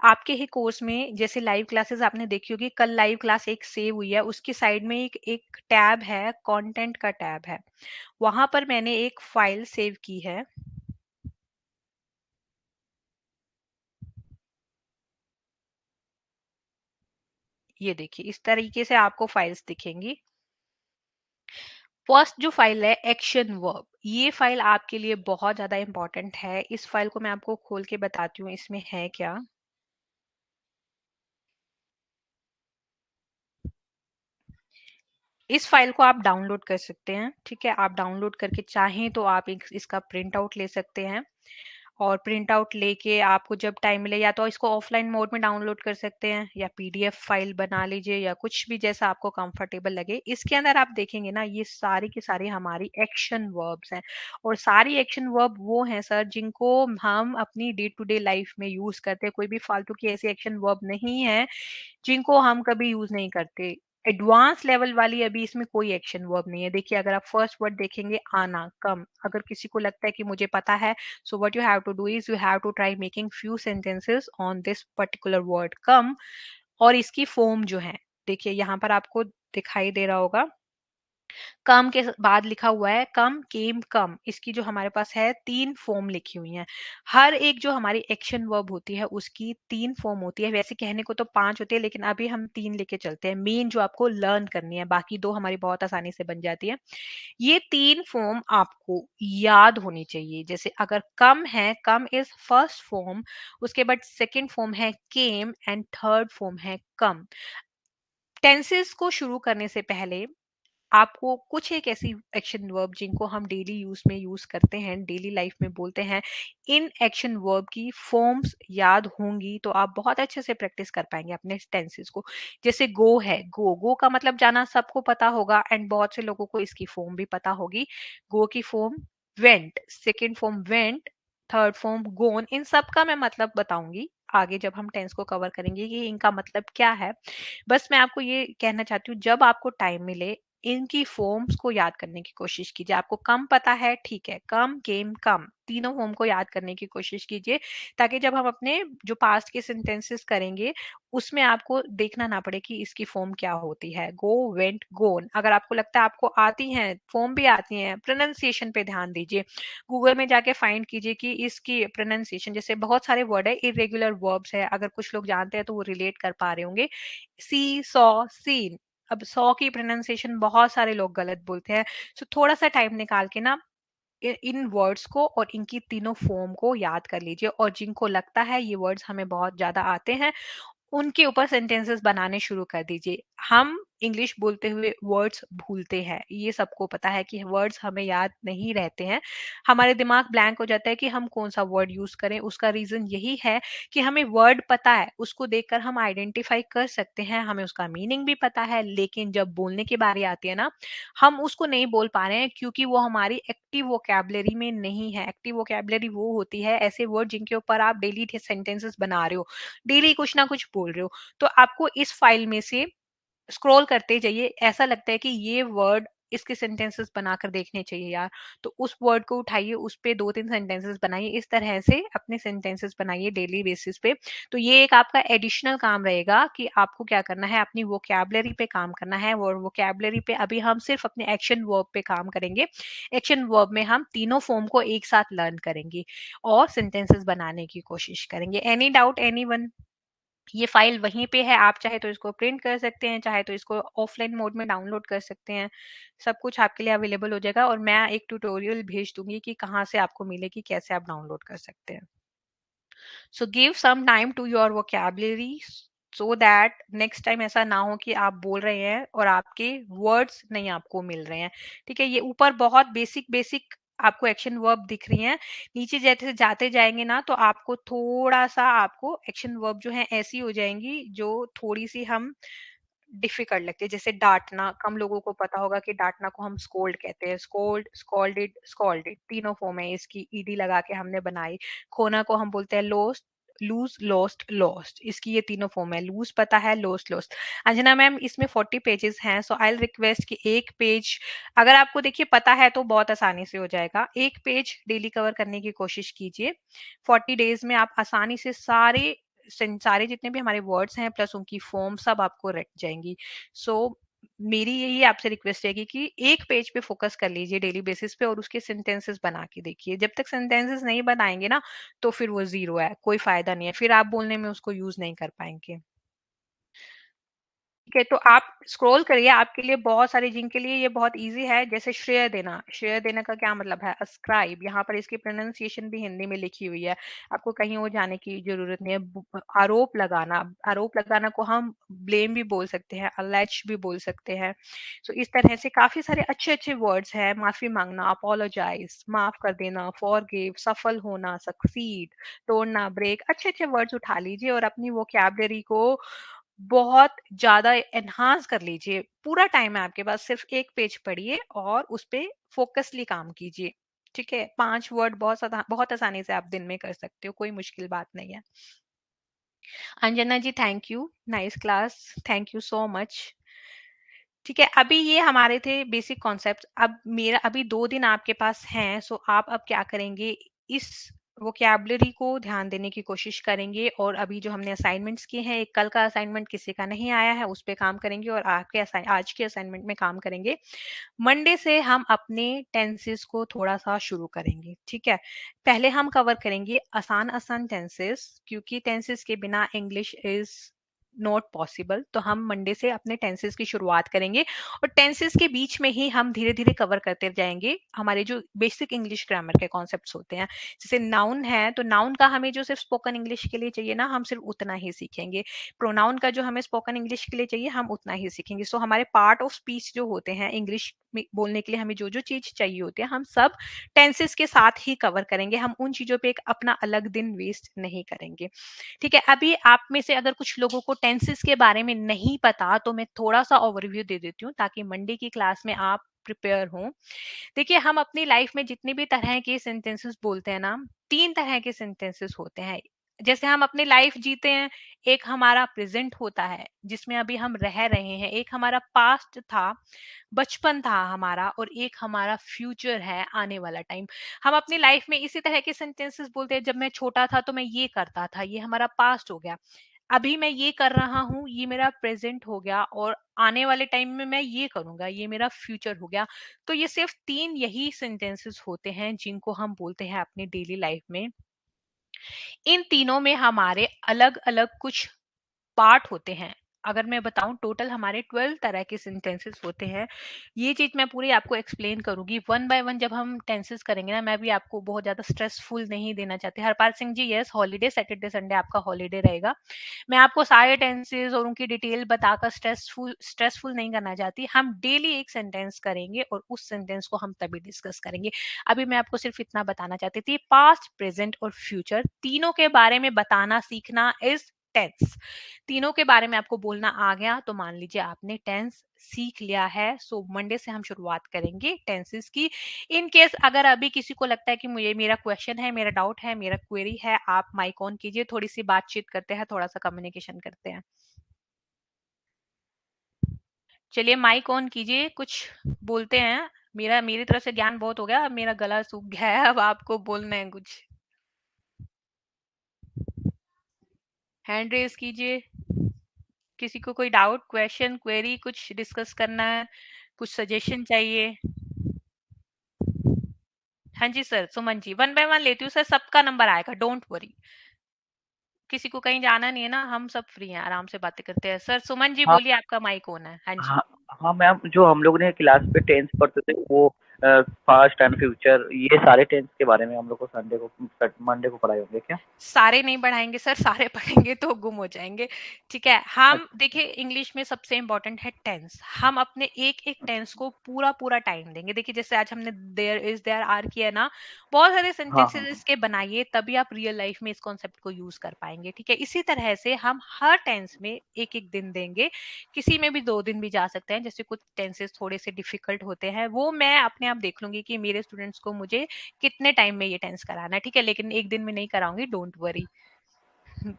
आपके ही कोर्स में जैसे लाइव क्लासेस आपने देखी होगी, कल लाइव क्लास एक सेव हुई है, उसकी साइड में एक टैब है, कंटेंट का टैब है, वहां पर मैंने एक फाइल सेव की है। ये देखिए, इस तरीके से आपको फाइल्स दिखेंगी। फर्स्ट जो फाइल है एक्शन वर्ब, ये फाइल आपके लिए बहुत ज्यादा इंपॉर्टेंट है। इस फाइल को मैं आपको खोल के बताती हूँ इसमें है क्या। इस फाइल को आप डाउनलोड कर सकते हैं। ठीक है, आप डाउनलोड करके चाहें तो आप इसका प्रिंट आउट ले सकते हैं, और प्रिंट आउट लेके आपको जब टाइम मिले, या तो इसको ऑफलाइन मोड में डाउनलोड कर सकते हैं, या पीडीएफ फाइल बना लीजिए, या कुछ भी जैसा आपको कंफर्टेबल लगे। इसके अंदर आप देखेंगे ना, ये सारी की सारी हमारी एक्शन वर्ब्स हैं, और सारी एक्शन वर्ब वो हैं सर जिनको हम अपनी डे टू डे लाइफ में यूज करते हैं। कोई भी फालतू की ऐसी एक्शन वर्ब नहीं है जिनको हम कभी यूज नहीं करते। एडवांस लेवल वाली अभी इसमें कोई एक्शन वर्ब नहीं है। देखिए, अगर आप फर्स्ट वर्ड देखेंगे आना, कम, अगर किसी को लगता है कि मुझे पता है, so what you have to do is you have to try making few sentences on this particular word come, और इसकी फॉर्म जो है, देखिए यहाँ पर आपको दिखाई दे रहा होगा, कम के बाद लिखा हुआ है कम, केम, कम। इसकी जो हमारे पास है 3 फॉर्म लिखी हुई हैं। हर एक जो हमारी एक्शन वर्ब होती है उसकी 3 फॉर्म होती है। वैसे कहने को तो 5 होती है, लेकिन अभी हम 3 लेके चलते हैं, मेन जो आपको लर्न करनी है, बाकी 2 हमारी बहुत आसानी से बन जाती है। ये 3 फॉर्म आपको याद होनी चाहिए। जैसे अगर कम है, कम इज फर्स्ट फॉर्म, उसके बाद सेकंड फॉर्म है केम, एंड थर्ड फॉर्म है कम। टेंसेस को शुरू करने से पहले आपको कुछ एक ऐसी एक्शन वर्ब जिनको हम डेली यूज में यूज करते हैं, डेली लाइफ में बोलते हैं, इन एक्शन वर्ब की फॉर्म्स याद होंगी, तो आप बहुत अच्छे से प्रैक्टिस कर पाएंगे अपने टेंसेस को। जैसे गो है, गो, गो का मतलब जाना सबको पता होगा, एंड बहुत से लोगों को इसकी फॉर्म भी पता होगी। गो की form went, second form went, third form gone. इन सब का मैं मतलब बताऊंगी आगे जब हम टेंस को कवर करेंगे कि इनका मतलब क्या है। बस मैं आपको ये कहना चाहती हूँ, जब आपको टाइम मिले इनकी फॉर्म्स को याद करने की कोशिश कीजिए। आपको कम पता है, ठीक है, कम, केम, कम, तीनों फॉर्म को याद करने की कोशिश कीजिए, ताकि जब हम अपने जो पास्ट के सेंटेंसेस करेंगे उसमें आपको देखना ना पड़े कि इसकी फॉर्म क्या होती है। गो, वेंट, गोन, अगर आपको लगता है आपको आती हैं, फॉर्म भी आती हैं, प्रोनाउंसिएशन पे ध्यान दीजिए। गूगल में जाके फाइंड कीजिए कि इसकी प्रोनाउंसिएशन, जैसे बहुत सारे वर्ड है, इरेगुलर वर्ब्स है, अगर कुछ लोग जानते हैं तो वो रिलेट कर पा रहे होंगे। सी, सॉ, सीन, अब सॉ की प्रोनाउंसिएशन बहुत सारे लोग गलत बोलते हैं। सो थोड़ा सा टाइम निकाल के ना इन वर्ड्स को और इनकी तीनों फॉर्म को याद कर लीजिए, और जिनको लगता है ये वर्ड्स हमें बहुत ज्यादा आते हैं उनके ऊपर सेंटेंसेस बनाने शुरू कर दीजिए। हम इंग्लिश बोलते हुए वर्ड्स भूलते हैं, ये सबको पता है कि वर्ड्स हमें याद नहीं रहते हैं। हमारे दिमाग ब्लैंक हो जाता है कि हम कौन सा वर्ड यूज करें। उसका रीजन यही है कि हमें वर्ड पता है, उसको देखकर हम आइडेंटिफाई कर सकते हैं, हमें उसका मीनिंग भी पता है, लेकिन जब बोलने की बारी आती है ना, हम उसको नहीं बोल पा रहे हैं क्योंकि वो हमारी एक्टिव वोकैबुलरी में नहीं है। एक्टिव वोकैबुलरी वो होती है ऐसे वर्ड जिनके ऊपर आप डेली सेंटेंसेस बना रहे हो, डेली कुछ ना कुछ बोल रहे हो। तो आपको इस फाइल में से स्क्रॉल करते जाइए, ऐसा लगता है कि ये वर्ड इसके सेंटेंसेस बनाकर देखने चाहिए यार, तो उस वर्ड को उठाइए, उस पे 2-3 सेंटेंसेस बनाइए, इस तरह से अपने सेंटेंसेस बनाइए डेली बेसिस पे। तो ये एक आपका एडिशनल काम रहेगा कि आपको क्या करना है, अपनी वोकैबुलरी पे काम करना है। और वोकैबुलरी पे अभी हम सिर्फ अपने एक्शन वर्ब पे काम करेंगे। एक्शन वर्ब में हम तीनों फॉर्म को एक साथ लर्न करेंगे और सेंटेंसेस बनाने की कोशिश करेंगे। Any doubt anyone? ये फाइल वहीं पे है, आप चाहे तो इसको प्रिंट कर सकते हैं, चाहे तो इसको ऑफलाइन मोड में डाउनलोड कर सकते हैं। सब कुछ आपके लिए अवेलेबल हो जाएगा, और मैं एक ट्यूटोरियल भेज दूंगी कि कहाँ से आपको मिलेगी, कैसे आप डाउनलोड कर सकते हैं। So give some time to your vocabulary, so that next time ऐसा ना हो कि आप बोल रहे हैं और आपके वर्ड्स नहीं आपको मिल रहे हैं। ठीक है, ये ऊपर बहुत बेसिक बेसिक आपको एक्शन वर्ब दिख रही हैं, नीचे जैसे जाते जाएंगे ना तो आपको थोड़ा सा आपको एक्शन वर्ब जो है ऐसी हो जाएंगी जो थोड़ी सी हम डिफिकल्ट लगती है। जैसे डांटना, कम लोगों को पता होगा कि डांटना को हम स्कोल्ड कहते हैं। स्कोल्ड, स्कॉल्डेड, स्कॉल्डेड, तीनों फॉर्म है इसकी, ईडी लगा के हमने बनाई। खोना को हम बोलते हैं लोस्ट, लूज, लॉस्ट, लॉस्ट, इसकी ये तीनों फॉर्म है। लूज पता है, लोस्ट, लॉस्ट। अंजना मैम इसमें 40 पेजेस हैं, सो आई रिक्वेस्ट कि एक पेज, अगर आपको देखिए पता है तो बहुत आसानी से हो जाएगा। एक पेज डेली कवर करने की कोशिश कीजिए। 40 डेज में आप आसानी से सारे जितने भी हमारे वर्ड्स हैं प्लस उनकी फॉर्म सब आपको रट जाएंगी। सो मेरी यही आपसे रिक्वेस्ट रहेगी कि एक पेज पे फोकस कर लीजिए डेली बेसिस पे और उसके सेंटेंसेस बना के देखिए। जब तक सेंटेंसेस नहीं बनाएंगे ना तो फिर वो जीरो है, कोई फायदा नहीं है, फिर आप बोलने में उसको यूज नहीं कर पाएंगे। ठीक है, तो आप स्क्रॉल करिए, आपके लिए बहुत सारे, जिनके लिए ये बहुत इजी है, जैसे श्रेय देना। श्रेय देना का क्या मतलब है? अस्क्राइब, यहाँ पर इसकी प्रोनाउंसिएशन भी हिंदी में लिखी हुई है, आपको कहीं और जाने की जरूरत नहीं है। आरोप लगाना, आरोप लगाना को हम ब्लेम भी बोल सकते हैं, अलेज भी बोल सकते हैं। सो इस तरह से काफी सारे अच्छे अच्छे वर्ड्स हैं। माफी मांगना, अपोलोजाइज, माफ कर देना, फॉरगिव, सफल होना, सक्सीड, तोड़ना, ब्रेक, अच्छे अच्छे वर्ड्स उठा लीजिए और अपनी वोकैबुलरी को बहुत ज्यादा एनहांस कर लीजिए। पूरा टाइम है आपके पास, सिर्फ एक पेज पढ़िए और उस पे फोकसली काम कीजिए। ठीक है, 5 वर्ड बहुत आसानी से आप दिन में कर सकते हो, कोई मुश्किल बात नहीं है। Anjana ji thank you, nice class, thank you so much. ठीक है, अभी ये हमारे थे बेसिक कॉन्सेप्ट। अब मेरा अभी 2 दिन आपके पास हैं, सो आप अब क्या करेंगे, इस वोकैबुलरी को ध्यान देने की कोशिश करेंगे। और अभी जो हमने असाइनमेंट्स किए हैं, एक कल का असाइनमेंट किसी का नहीं आया है, उस पे काम करेंगे और आज के असाइनमेंट में काम करेंगे। मंडे से हम अपने टेंसेस को थोड़ा सा शुरू करेंगे। ठीक है, पहले हम कवर करेंगे आसान आसान टेंसेस, क्योंकि टेंसेस के बिना इंग्लिश इज नॉट पॉसिबल। तो हम मंडे से अपने टेंसेस की शुरुआत करेंगे और टेंसेस के बीच में ही हम धीरे धीरे कवर करते जाएंगे हमारे जो बेसिक इंग्लिश ग्रामर के कॉन्सेप्ट्स होते हैं। जैसे नाउन है, तो नाउन का हमें जो सिर्फ स्पोकन इंग्लिश के लिए चाहिए ना, हम सिर्फ उतना ही सीखेंगे। प्रोनाउन का जो हमें स्पोकन इंग्लिश के लिए चाहिए, हम उतना ही सीखेंगे। सो हमारे पार्ट ऑफ स्पीच जो होते हैं इंग्लिश में बोलने के लिए, हमें जो जो चीज चाहिए होती है, हम सब टेंसेस के साथ ही कवर करेंगे। हम उन चीजों पे एक अपना अलग दिन वेस्ट नहीं करेंगे। ठीक है, अभी आप में से अगर कुछ लोगों को टेंसेस के बारे में नहीं पता, तो मैं थोड़ा सा ओवरव्यू दे देती हूँ ताकि मंडे की क्लास में आप प्रिपेयर हों। देखिए, हम अपनी लाइफ में जितनी भी तरह के सेंटेंसेस बोलते हैं ना, 3 तरह के सेंटेंसेस होते हैं। जैसे हम अपनी लाइफ जीते हैं, एक हमारा प्रेजेंट होता है जिसमें अभी हम रह रहे हैं, एक हमारा पास्ट था, बचपन था हमारा, और एक हमारा फ्यूचर है, आने वाला टाइम। हम अपनी लाइफ में इसी तरह के सेंटेंसेस बोलते हैं, जब मैं छोटा था तो मैं ये करता था, ये हमारा पास्ट हो गया। अभी मैं ये कर रहा हूँ, ये मेरा प्रेजेंट हो गया, और आने वाले टाइम में मैं ये करूंगा, ये मेरा फ्यूचर हो गया। तो ये सिर्फ 3 यही सेंटेंसेस होते हैं जिनको हम बोलते हैं अपनी डेली लाइफ में। इन तीनों में हमारे अलग अलग कुछ पार्ट होते हैं। अगर मैं बताऊं, टोटल हमारे 12 तरह के सेंटेंसेस होते हैं। ये चीज मैं पूरी आपको एक्सप्लेन करूंगी वन बाय वन। जब हम टेंसेस करेंगे ना, मैं भी आपको बहुत ज्यादा स्ट्रेसफुल नहीं देना चाहती। हरपाल सिंह जी, यस, हॉलीडे, सैटरडे संडे आपका हॉलीडे रहेगा। मैं आपको सारे टेंसेस और उनकी डिटेल बताकर स्ट्रेसफुल नहीं करना चाहती। हम डेली एक सेंटेंस करेंगे और उस सेंटेंस को हम तभी डिस्कस करेंगे। अभी मैं आपको सिर्फ इतना बताना चाहती थी, पास्ट, प्रेजेंट और फ्यूचर तीनों के बारे में बताना सीखना इज टेंस। तीनों के बारे में आपको बोलना आ गया तो मान लीजिए आपने टेंस सीख लिया है। सो मंडे से हम शुरुआत करेंगे टेंसेस की। इन केस अगर अभी किसी को लगता है कि मुझे, मेरा क्वेश्चन है, मेरा डाउट है, मेरा क्वेरी है, आप माइक ऑन कीजिए, थोड़ी सी बातचीत करते हैं, थोड़ा सा कम्युनिकेशन करते हैं। चलिए माइक ऑन कीजिए, कुछ बोलते हैं। मेरी तरफ से ज्ञान बहुत हो गया, अब मेरा गला सूख गया है, अब आपको बोलना है कुछ। हैंड रेज कीजिए, किसी को कोई डाउट, क्वेश्चन, क्वेरी, कुछ डिस्कस करना है, कुछ सजेशन चाहिए। हाँ जी sir, Suman ji, one by one लेती हूँ सर, सबका नंबर आएगा, डोंट वरी। किसी को कहीं जाना नहीं है ना, हम सब फ्री हैं, आराम से बातें करते हैं। सर सुमन जी हाँ बोलिए, आपका माइक ऑन है। हाँ जी। हाँ हाँ मैम, जो हम लोग ने क्लास पे टेंस पढ़ते थे वो पास्ट एंड फ्यूचर, ये सारे टेंस के बारे में हम लोग को मंडे को पढ़ाए होंगे क्या? सारे नहीं पढ़ाएंगे सर, सारे पढ़ेंगे तो गुम हो जाएंगे। ठीक है, हम अच्छा। देखिए इंग्लिश में सबसे इंपॉर्टेंट है टेंस। हम अपने एक एक टेंस को पूरा पूरा टाइम देंगे। देखिए जैसे आज हमने देयर इज, देयर आर किया ना, बहुत सारे हाँ सेंटेंसेस हाँ इसके बनाइए, तभी आप रियल लाइफ में इस कॉन्सेप्ट को यूज कर पाएंगे। ठीक है, इसी तरह से हम हर टेंस में एक एक दिन देंगे। किसी में भी 2 दिन भी जा सकते हैं। जैसे कुछ टेंसेस थोड़े से डिफिकल्ट होते हैं, वो मैं अपने आप देख लूंगी कि मेरे स्टूडेंट्स को मुझे कितने टाइम में ये टेंस कराना है। ठीक है, लेकिन एक दिन में नहीं कराऊंगी, डोंट वरी।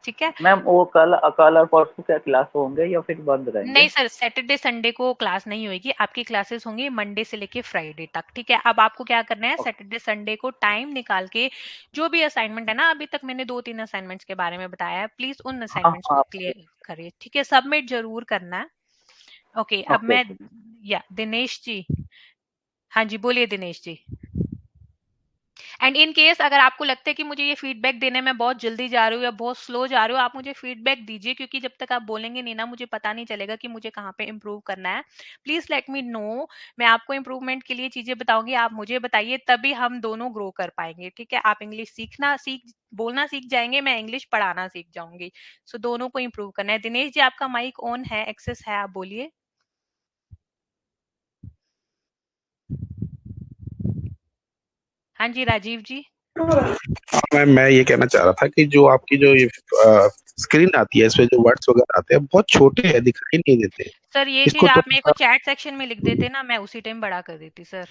ठीक है। मैम, वो कल और परसों क्या क्लास होंगे या फिर बंद रहेंगे? नहीं सर, सैटरडे संडे को क्लास नहीं होगी, आपकी क्लासेस होंगी मंडे से लेके फ्राइडे तक। ठीक है, अब आपको क्या करना है, सैटरडे संडे को टाइम निकाल के जो भी असाइनमेंट है ना, अभी तक मैंने 2-3 असाइनमेंट्स के बारे में बताया है, प्लीज उन हाँ असाइनमेंट्स को हाँ। क्लियर करिए। ठीक है, सबमिट जरूर करना है। ओके, अब ओके मैं, ओके। या दिनेश जी, हाँ जी बोलिए Dinesh ji. And in case अगर आपको लगता है कि मुझे ये फीडबैक देने में बहुत जल्दी जा रही हो या बहुत स्लो जा रही हो, आप मुझे फीडबैक दीजिए, क्योंकि जब तक आप बोलेंगे नहीं ना, मुझे पता नहीं चलेगा कि मुझे कहाँ पे इम्प्रूव करना है। Please let me no. मैं आपको इम्प्रूवमेंट के लिए चीजें बताऊंगी, आप मुझे बताइए, तभी हम दोनों ग्रो कर पाएंगे। ठीक है, आप इंग्लिश बोलना सीख जाएंगे, मैं इंग्लिश पढ़ाना सीख जाऊंगी। सो दोनों को इम्प्रूव करना है। दिनेश जी, आपका माइक ऑन है, एक्सेस है, आप बोलिए। हाँ जी राजीव जी। मैं ये कहना चाह रहा था कि जो आपकी जो ये स्क्रीन आती है, इसमें जो वर्ड्स वगैरह आते हैं बहुत छोटे हैं, दिखाई नहीं देते। सर ये चीज इसको आप मेरे को थोड़ा, चैट सेक्शन में लिख देते ना, मैं उसी टाइम बड़ा कर देती सर।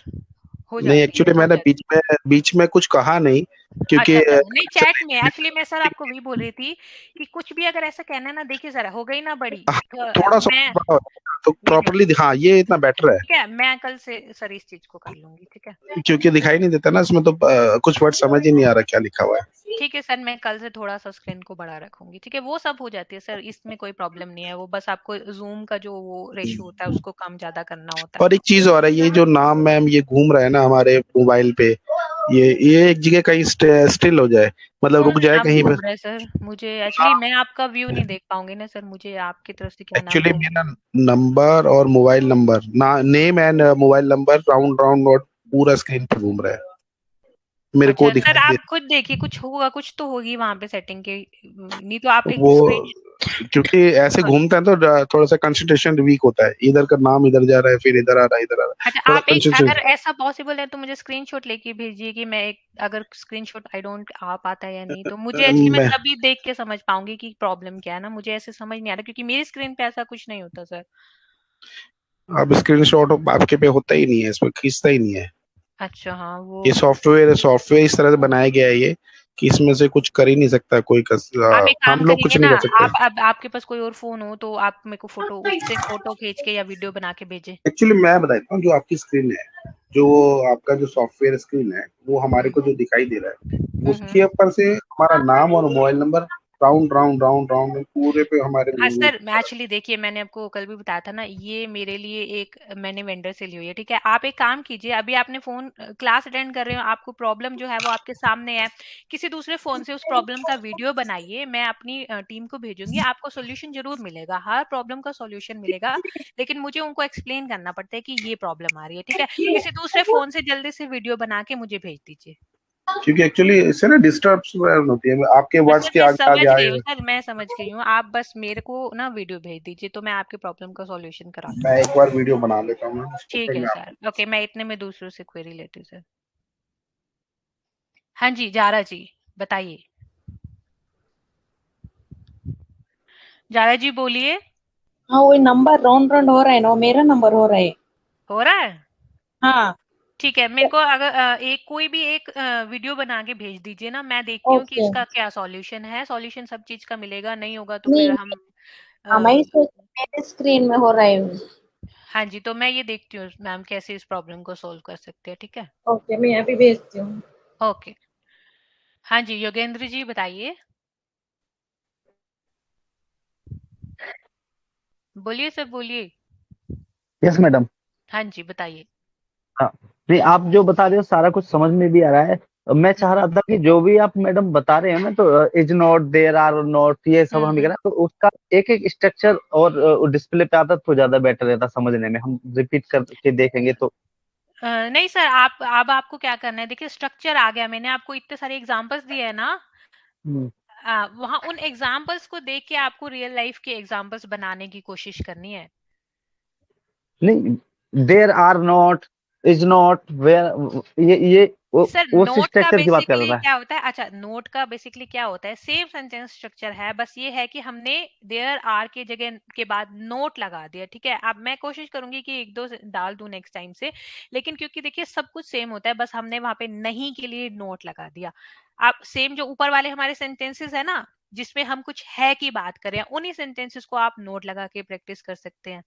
हो नहीं जाती है, एक्चुअली हो मैंने जाती बीच में कुछ कहा नहीं, है। क्योंकि अच्छा अच्छा, नहीं चैट में एक्चुअली मैं सर आपको वही बोल रही थी कि कुछ भी अगर ऐसा कहना है ना, देखिए जरा हो गई ना बड़ी, थोड़ा सा मैं, बड़ा हो जाएगा, तो यस, प्रॉपरली हाँ ये इतना बेटर है, ठीक है, मैं कल से सर इस चीज को कर लूंगी। ठीक है। क्योंकि दिखाई नहीं देता ना इसमें, तो कुछ वर्ड समझ ही नहीं आ रहा क्या लिखा हुआ है। ठीक है सर, मैं कल से थोड़ा सा स्क्रीन को बड़ा रखूंगी। ठीक है, वो सब हो जाती है सर, इसमें कोई प्रॉब्लम नहीं है। वो बस आपको जूम का जो वो रेशियो होता है उसको कम ज्यादा करना होता है। और एक चीज और है, ये जो नाम मैम ये घूम रहा है ना हमारे मोबाइल पे, ये एक जगह कहीं स्टिल हो जाए, मतलब कौन रुक जाए नाम कहीं पे। घूम रहा है सर? मुझे एक्चुअली, मैं आपका व्यू नहीं देख पाऊंगी ना सर, मुझे आपकी तरफ से क्या नाम एक्चुअली घूम मेरा नंबर और मोबाइल नंबर ना, name and mobile number round round note पूरा स्क्रीन पे घूम रहा है, मेरे को अच्छा सर, दिखाई दे। आप खुद देखिए, कुछ होगा, कुछ तो होगी वहां पे सेटिंग के, नहीं तो आप एक वो स्क्रीन, क्योंकि ऐसे घूमता है तो थोड़ा सा कंसंट्रेशन वीक होता है, इधर का नाम इधर जा रहा है, फिर इधर आ रहा है, इधर आ रहा है, अच्छा थोड़ा आप एक, कंसंट्रेशन। अगर ऐसा पॉसिबल है तो मुझे स्क्रीनशॉट लेके भेजिए कि मैं एक, अगर स्क्रीनशॉट आई डोंट आ पाता है या नहीं, तो मुझे एक्चुअली, मैं मैं तभी देख के समझ पाऊंगी कि प्रॉब्लम क्या है ना। मुझे ऐसे समझ नहीं आ रहा, क्योंकि मेरी स्क्रीन पे ऐसा कुछ नहीं होता सर। अब स्क्रीनशॉट आपके पे होता ही नहीं है, इसमें खींचता ही नहीं है। अच्छा हाँ, वो ये सॉफ्टवेयर इस तरह से बनाया गया है ये, कि इसमें से कुछ कर ही नहीं सकता कोई आप एक काम हम लोग कुछ करिए नहीं ना, कर सकते। आप अब आपके पास कोई और फ़ोन हो तो आप मेरे को उससे फ़ोटो खींच के या वीडियो बना के भेजें। एक्चुअली मैं बताता हूँ, जो आपकी स्क्रीन है, जो आपका जो सॉफ्टवेयर स्क्रीन है, वो हमारे हुँ। को जो दिखाई दे रहा है, हुँ, हुँ। उसके ऊपर से हमारा नाम और mobile number round round round round पूरे पे हमारे हाँ सर, एक्चुअली देखिए मैंने आपको कल भी बताया था ना, ये मेरे लिए एक मैंने वेंडर से ली हुई है, ठीक है? आप एक काम कीजिए, अभी आपने फ़ोन क्लास अटेंड कर रहे हो, आपको प्रॉब्लम जो है वो आपके सामने है, किसी दूसरे फ़ोन से उस प्रॉब्लम का वीडियो बनाइए, मैं अपनी टीम को भेजूँगी, आपको सॉल्यूशन ज़रूर मिलेगा, हर प्रॉब्लम का सॉल्यूशन मिलेगा, लेकिन मुझे उनको एक्सप्लेन करना पड़ता है कि ये प्रॉब्लम आ रही है, ठीक है? किसी दूसरे फ़ोन से जल्दी से वीडियो बना के मुझे भेज दीजिए। क्योंकि एक्चुअली इससे ना डिस्टर्ब होती है, आपके हाँ वर्ड्स सर, के मैं आगे आगे समझ गई आगे। हूँ सर, मैं समझ गई हूँ, आप बस मेरे को ना वीडियो भेज दीजिए, तो मैं आपकी प्रॉब्लम का सॉल्यूशन करा मैं दूँगी। एक बार वीडियो बना लेता हूँ, उसको ठीक फिर है मैं सर, ओके, मैं इतने में दूसरों से क्वेरी लेती हूँ सर। हाँ जी, जारा जी, बताइए। जारा जी बोलिए। हाँ वही नंबर राउंड राउंड हो रहा है ना, वो मेरा नंबर हो रहा है। हो रहा है? हाँ ठीक है, मेरे को अगर एक कोई भी एक वीडियो बना के भेज दीजिए ना, मैं देखती हूँ कि ओके। इसका क्या सॉल्यूशन है, सॉल्यूशन सब चीज़ का मिलेगा, नहीं होगा तो फिर नहीं हम हाँ, मैं अ, सोच मेरे स्क्रीन में हो रहा है। हाँ जी, तो मैं ये देखती हूँ मैम कैसे इस प्रॉब्लम को सॉल्व कर सकते हैं, ठीक है? ओके, मैं अभी भेजती हूँ। ओके। हाँ जी, योगेंद्र जी बताइए। बोलिए सर, बोलिए। Yes madam. हाँ जी, बताइए। हाँ, नहीं आप जो बता रहे हो सारा कुछ समझ में भी आ रहा है। मैं हुँ, चाह हुँ। रहा था कि जो भी आप मैडम बता रहे हैं ना, तो is not, there are not, ये सब हुँ, हम हुँ। लिखना, तो उसका एक एक स्ट्रक्चर और डिस्प्ले पे आता तो ज्यादा बेटर रहता समझने में, हम रिपीट करके देखेंगे तो। नहीं सर, आप अब आपको क्या करना है, देखिए स्ट्रक्चर आ गया, मैंने आपको इतने सारे एग्जांपल्स दिए हैं ना, हम्म, वहाँ उन एग्जांपल्स को देख के आपको रियल लाइफ के एग्जांपल्स बनाने की कोशिश करनी है। नहीं, there are not, is not, where, ये सर उस नोट का स्ट्रक्चर की बात कर बेसिकली रहा था। क्या होता है, अच्छा नोट का बेसिकली क्या होता है, सेम सेंटेंस स्ट्रक्चर है, बस ये है कि हमने देयर आर के जगह के बाद नोट लगा दिया, ठीक है? अब मैं कोशिश करूंगी कि एक दो डाल दूं नेक्स्ट टाइम से, लेकिन क्योंकि देखिए सब कुछ सेम होता है, बस हमने वहां पे नहीं के लिए नोट लगा दिया। आप सेम जो ऊपर वाले हमारे सेंटेंसेस है ना, जिसमें हम कुछ है की बात करें, उन्हीं सेंटेंसेस को आप नोट लगा के प्रैक्टिस कर सकते हैं।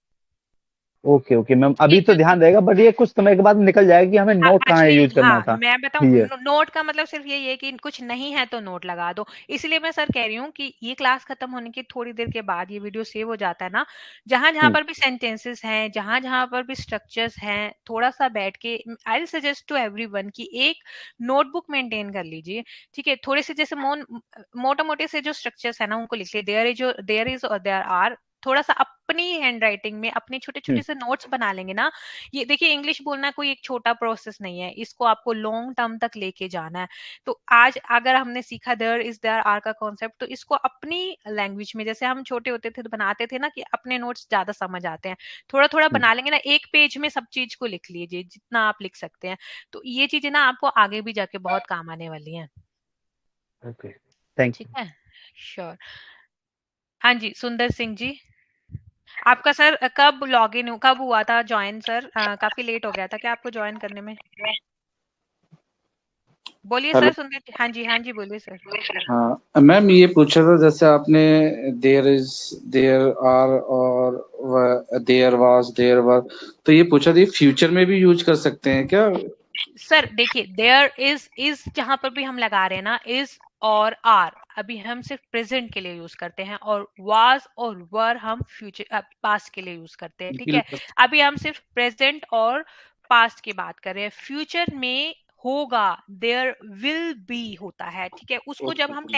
ओके ओके मैम, ये अभी तो क्योंकि ध्यान रहेगा, बट ये कुछ समय के बाद निकल जाएगा कि हमें नोट कहाँ एक्चुअली यूज करना हाँ, था। मैं बताऊँ ये नोट का मतलब सिर्फ यही है कि कुछ नहीं है तो नोट लगा दो। इसलिए मैं सर कह रही हूँ कि ये क्लास खत्म होने की थोड़ी देर के बाद ये वीडियो सेव हो जाता है ना, जहाँ-जहाँ हम्म पर भी सेंटेंसेस हैं, जहाँ-जहाँ पर भी स्ट्रक्चर्स हैं, थोड़ा-सा बैठ के I will suggest to everyone कि एक नोटबुक मेंटेन कर लीजिए, ठीक है? थोड़े से जैसे मोटे-मोटे से जो स्ट्रक्चर्स है ना उनको लिख लिए, देयर इज़ और देयर आर, थोड़ा-सा अपनी हैंडराइटिंग में अपने छोटे-छोटे हम्म से नोट्स बना लेंगे ना, ये देखिए इंग्लिश बोलना कोई एक छोटा प्रोसेस नहीं है, इसको आपको लॉन्ग टर्म तक लेके जाना है। तो आज अगर हमने सीखा देयर इज देयर आर का कॉन्सेप्ट, तो इसको अपनी लैंग्वेज में, जैसे हम छोटे होते थे तो बनाते थे ना कि अपने नोट्स ज्यादा समझ आते हैं, थोड़ा थोड़ा हम्म, बना लेंगे ना, एक पेज में सब चीज को लिख लीजिए जितना आप लिख सकते हैं, तो ये चीजें ना आपको आगे भी जाके बहुत काम आने वाली हैं। ओके, थैंक ठीक यू। है, श्योर। हाँ जी, सुंदर सिंह जी, आपका सर कब लॉगिन कब हुआ था ज्वाइन सर? काफी लेट हो गया था क्या आपको ज्वाइन करने में? बोलिए हेलो। सर सुंदर जी। हाँ जी, हाँ जी, बोलिए सर। हाँ मैम, ये पूछा था जैसे आपने देयर इज, देयर आर और देयर वाज, देयर वर, तो ये पूछा था ये फ्यूचर में भी यूज कर सकते हैं क्या? सर देखिए देयर इज जहां पर भी हम लगा रहे हैं ना, इज और आर अभी हम सिर्फ प्रेजेंट के लिए यूज करते हैं, और वाज और वर हम फ्यूचर पास्ट के लिए यूज करते हैं, ठीक है? बिल्कुल। अभी हम सिर्फ प्रेजेंट और पास्ट की बात कर रहे हैं, फ्यूचर में होगा, देयर विल बी होता है, ठीक है? उसको जब हम ओके।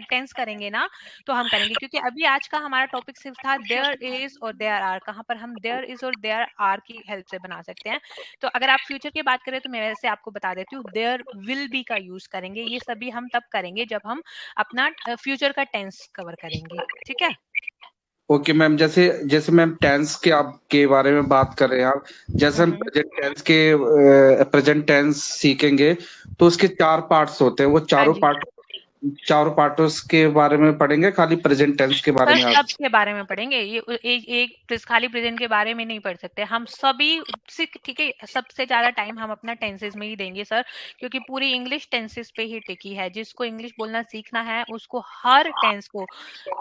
टेंस करेंगे ना, तो हम करेंगे, क्योंकि अभी आज का हमारा टॉपिक सिर्फ था देयर इज और देयर आर, कहाँ पर हम देयर इज और देयर आर की हेल्प से बना सकते हैं। तो अगर आप फ्यूचर की बात करें तो मैं वैसे आपको बता देती हूँ, देयर विल बी का यूज करेंगे, ये सभी हम तब करेंगे जब हम अपना फ्यूचर का टेंस कवर करेंगे, ठीक है? ओके मैम, जैसे जैसे मैम टेंस के आपके बारे में बात कर रहे हैं आप, जैसे हम हम्म। प्रेजेंट टेंस सीखेंगे तो उसके चार पार्ट्स होते हैं, वो हाँ चारों जी। पार्ट चारों पार्टों के बारे में पढ़ेंगे, खाली प्रेजेंट टेंस के बारे सर में आप? सब के बारे में पढ़ेंगे, ये खाली प्रेजेंट के बारे में नहीं पढ़ सकते हम सभी। ठीक है, सबसे ज्यादा टाइम हम अपना टेंसेस में ही देंगे सर, क्योंकि पूरी इंग्लिश टेंसेस पे ही टिकी है। जिसको इंग्लिश बोलना सीखना है उसको हर टेंस को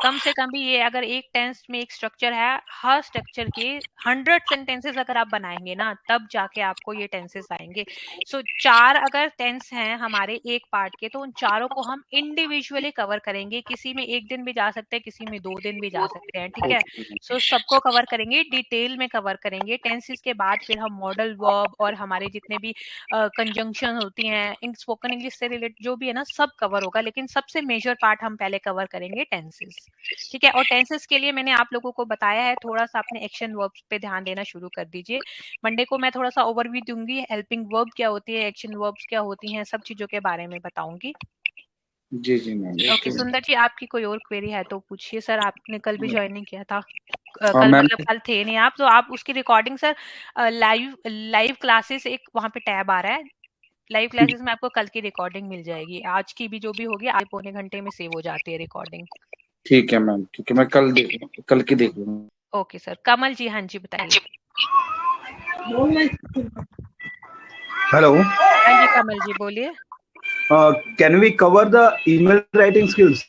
कम से कम भी, ये अगर एक टेंस में एक स्ट्रक्चर है, हर स्ट्रक्चर के 100 सेंटेंसेस अगर आप बनाएंगे ना, तब जाके आपको ये टेंसेस आएंगे। सो 4 अगर टेंस हैं हमारे एक पार्ट के, तो उन चारों को हम इंडिविजुअली कवर करेंगे। किसी में 1 दिन भी जा सकते हैं, किसी में 2 दिन भी जा सकते हैं, ठीक है। सो सबको कवर करेंगे, डिटेल में कवर करेंगे। टेंसेस के बाद फिर हम मॉडल वर्ब और हमारे जितने भी कंजंक्शन होती हैं, स्पोकन इंग्लिश से रिलेटेड जो भी है ना, सब कवर होगा। लेकिन सबसे मेजर पार्ट हम पहले कवर करेंगे टेंसेस, ठीक है। और टेंसेस के लिए मैंने आप लोगों को बताया है, थोड़ा सा अपने एक्शन वर्ब्स पे ध्यान देना शुरू कर दीजिए। मंडे को मैं थोड़ा सा ओवरव्यू दूंगी, हेल्पिंग वर्ब क्या होती है, एक्शन वर्ब्स क्या होती हैं, सब चीजों के बारे में बताऊंगी। जी जी मैम, ओके ओके। सुंदर जी, आपकी कोई और क्वेरी है तो पूछिए सर। आपने कल भी ज्वाइनिंग किया था, हाँ कल मैम। मतलब कल थे नहीं आप, तो आप उसकी recording sir, live live classes एक वहां पे टैब आ रहा है, लाइव क्लासेस में आपको कल की रिकॉर्डिंग मिल जाएगी। आज की भी जो भी होगी आधे पौने घंटे में सेव हो जाती है रिकॉर्डिंग। ठीक है मैम, ठीक है, मैं कल की देख लूंगा। Okay sir. कमल जी, हाँ जी बताइए। Hello. हाँ जी कमल जी बोलिए। Can we cover the email writing skills?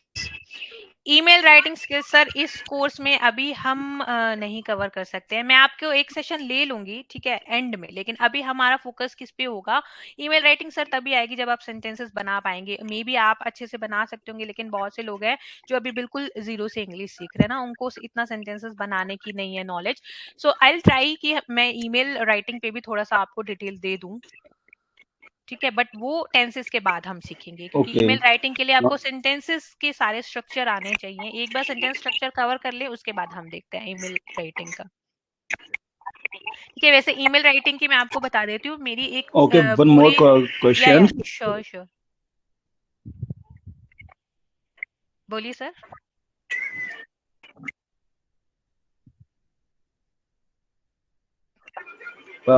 Email writing skills sir इस कोर्स में अभी हम नहीं कवर कर सकते हैं। मैं आपको एक सेशन ले लूंगी, ठीक है, एंड में। लेकिन अभी हमारा फोकस किस पे होगा? ईमेल राइटिंग सर तभी आएगी जब आप सेंटेंसेस बना पाएंगे। मे बी आप अच्छे से बना सकते होंगे, लेकिन बहुत से लोग हैं जो अभी बिल्कुल जीरो से इंग्लिश सीख रहे हैं ना, उनको इतना सेंटेंसेस बनाने की नहीं है knowledge. So I will try कि मैं ईमेल राइटिंग पे भी थोड़ा सा आपको डिटेल दे दूं, ठीक है। बट वो टेंसेस के बाद हम सीखेंगे, क्योंकि ईमेल Okay. राइटिंग के लिए आपको सेंटेंसेस के सारे स्ट्रक्चर आने चाहिए। एक बार सेंटेंस स्ट्रक्चर कवर कर ले, उसके बाद हम देखते हैं ईमेल राइटिंग का, ठीक है। वैसे ईमेल राइटिंग की मैं आपको बता देती हूँ, मेरी एक Okay. One more पूरे, या question. श्योर श्योर, बोलिए sir. Uh,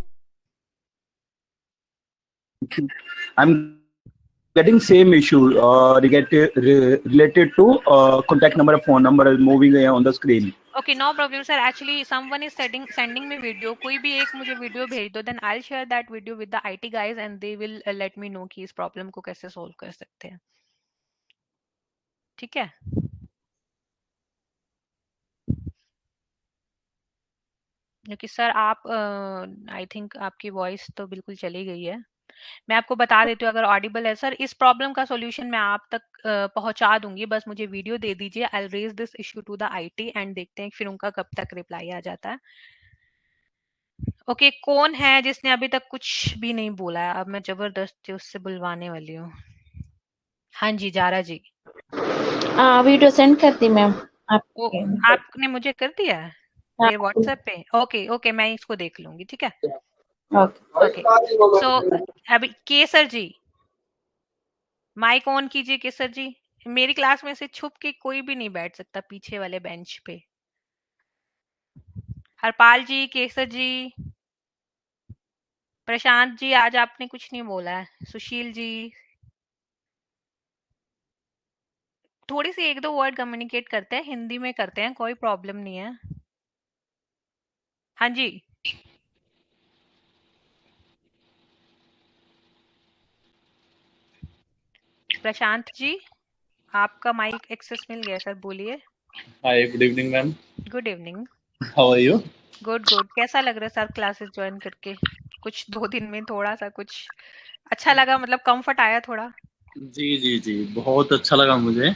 I'm getting same issue related to contact number, phone number moving on the screen. Okay no problem sir. Actually someone is sending me video, कोई भी एक मुझे वीडियो भेज दो, then I will share that video with the IT guys and they will let me know कि इस प्रॉब्लम को कैसे सोल्व कर सकते हैं, ठीक है। क्योंकि सर आप आई थिंक आपकी वॉइस तो बिल्कुल चली गई है। मैं आपको बता देती हूँ अगर ऑडिबल है सर। इस प्रॉब्लम का सॉल्यूशन मैं आप तक पहुंचा दूंगी, बस मुझे वीडियो दे दीजिए। I will raise this issue to the IT एंड देखते हैं फिर उनका कब तक रिप्लाई आ जाता है। ओके कौन है जिसने अभी तक कुछ भी नहीं बोला है? अब मैं जबरदस्ती उससे बुलवाने वाली हूँ। हाँ जी जारा जी। वीडियो सेंड कर दी मैम ओ आपके। आपने मुझे कर दिया है हाँ, मेरे व्हाट्सएप पे? ओके ओके मैं इसको देख लूंगी, ठीक है। ओके। ओके सो अभी केसर जी, माइक ऑन कीजिए केसर जी। मेरी क्लास में से छुप के कोई भी नहीं बैठ सकता पीछे वाले बेंच पे। हरपाल जी, केसर जी, प्रशांत जी, आज आपने कुछ नहीं बोला है। सुशील जी, थोड़ी सी 1-2 वर्ड कम्युनिकेट करते हैं, हिंदी में करते हैं, कोई प्रॉब्लम नहीं है। हाँ जी प्रशांत जी, आपका माइक एक्सेस मिल गया सर, बोलिए। Hi, good evening, ma'am. Good evening. How are you? Good good. कैसा लग रहा है सर क्लासेस ज्वाइन करके? कुछ 2 दिन में थोड़ा सा कुछ अच्छा लगा, मतलब कंफर्ट आया थोड़ा? जी जी जी, बहुत अच्छा लगा मुझे।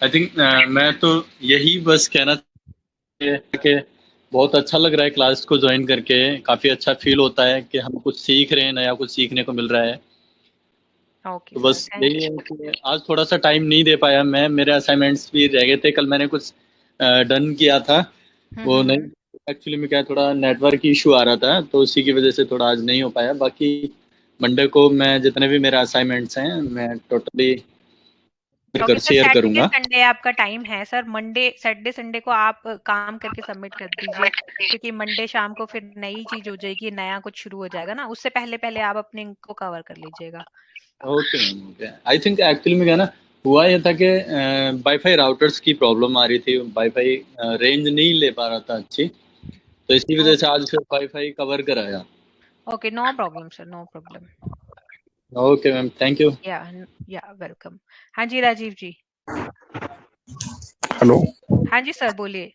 आई थिंक मैं तो यही बस कहना चाहिए कि बहुत अच्छा लग रहा है क्लास को ज्वाइन करके। काफ़ी अच्छा फील होता है कि हम कुछ सीख रहे हैं, नया कुछ सीखने को मिल रहा है। ओके तो सर, बस थैंक यही है कि आज थोड़ा सा टाइम नहीं दे पाया मैं, मेरे असाइनमेंट्स भी रह गए थे। कल मैंने कुछ डन किया था, वो यू। नहीं, एक्चुअली में क्या है, थोड़ा नेटवर्क इशू आ रहा था, तो उसी की वजह से थोड़ा आज नहीं हो पाया। बाकी मंडे को मैं जितने भी मेरे असाइनमेंट्स हैं मैं टोटली ओके कर सर, शेयर सैटरडे करूंगा। संडे आपका टाइम है सर। मंडे सैटरडे संडे को आप काम करके सबमिट कर दीजिए, क्योंकि मंडे शाम को फिर नई चीज हो जाएगी, नया कुछ शुरू हो जाएगा ना, उससे पहले पहले आप अपने को कवर कर लीजिएगा। Okay ma'am, okay. I think actually में क्या है ना, हुआ ये था कि वाईफाई राउटर्स की प्रॉब्लम आ रही थी, वाईफाई रेंज नहीं ले पा रहा था अच्छी, तो इसी वजह से आज सिर्फ वाईफाई कवर कराया। Okay, no problem sir, no problem. Okay ma'am, thank you. या वेलकम। हाँ जी राजीव जी। हेलो हाँ जी सर, बोलिए।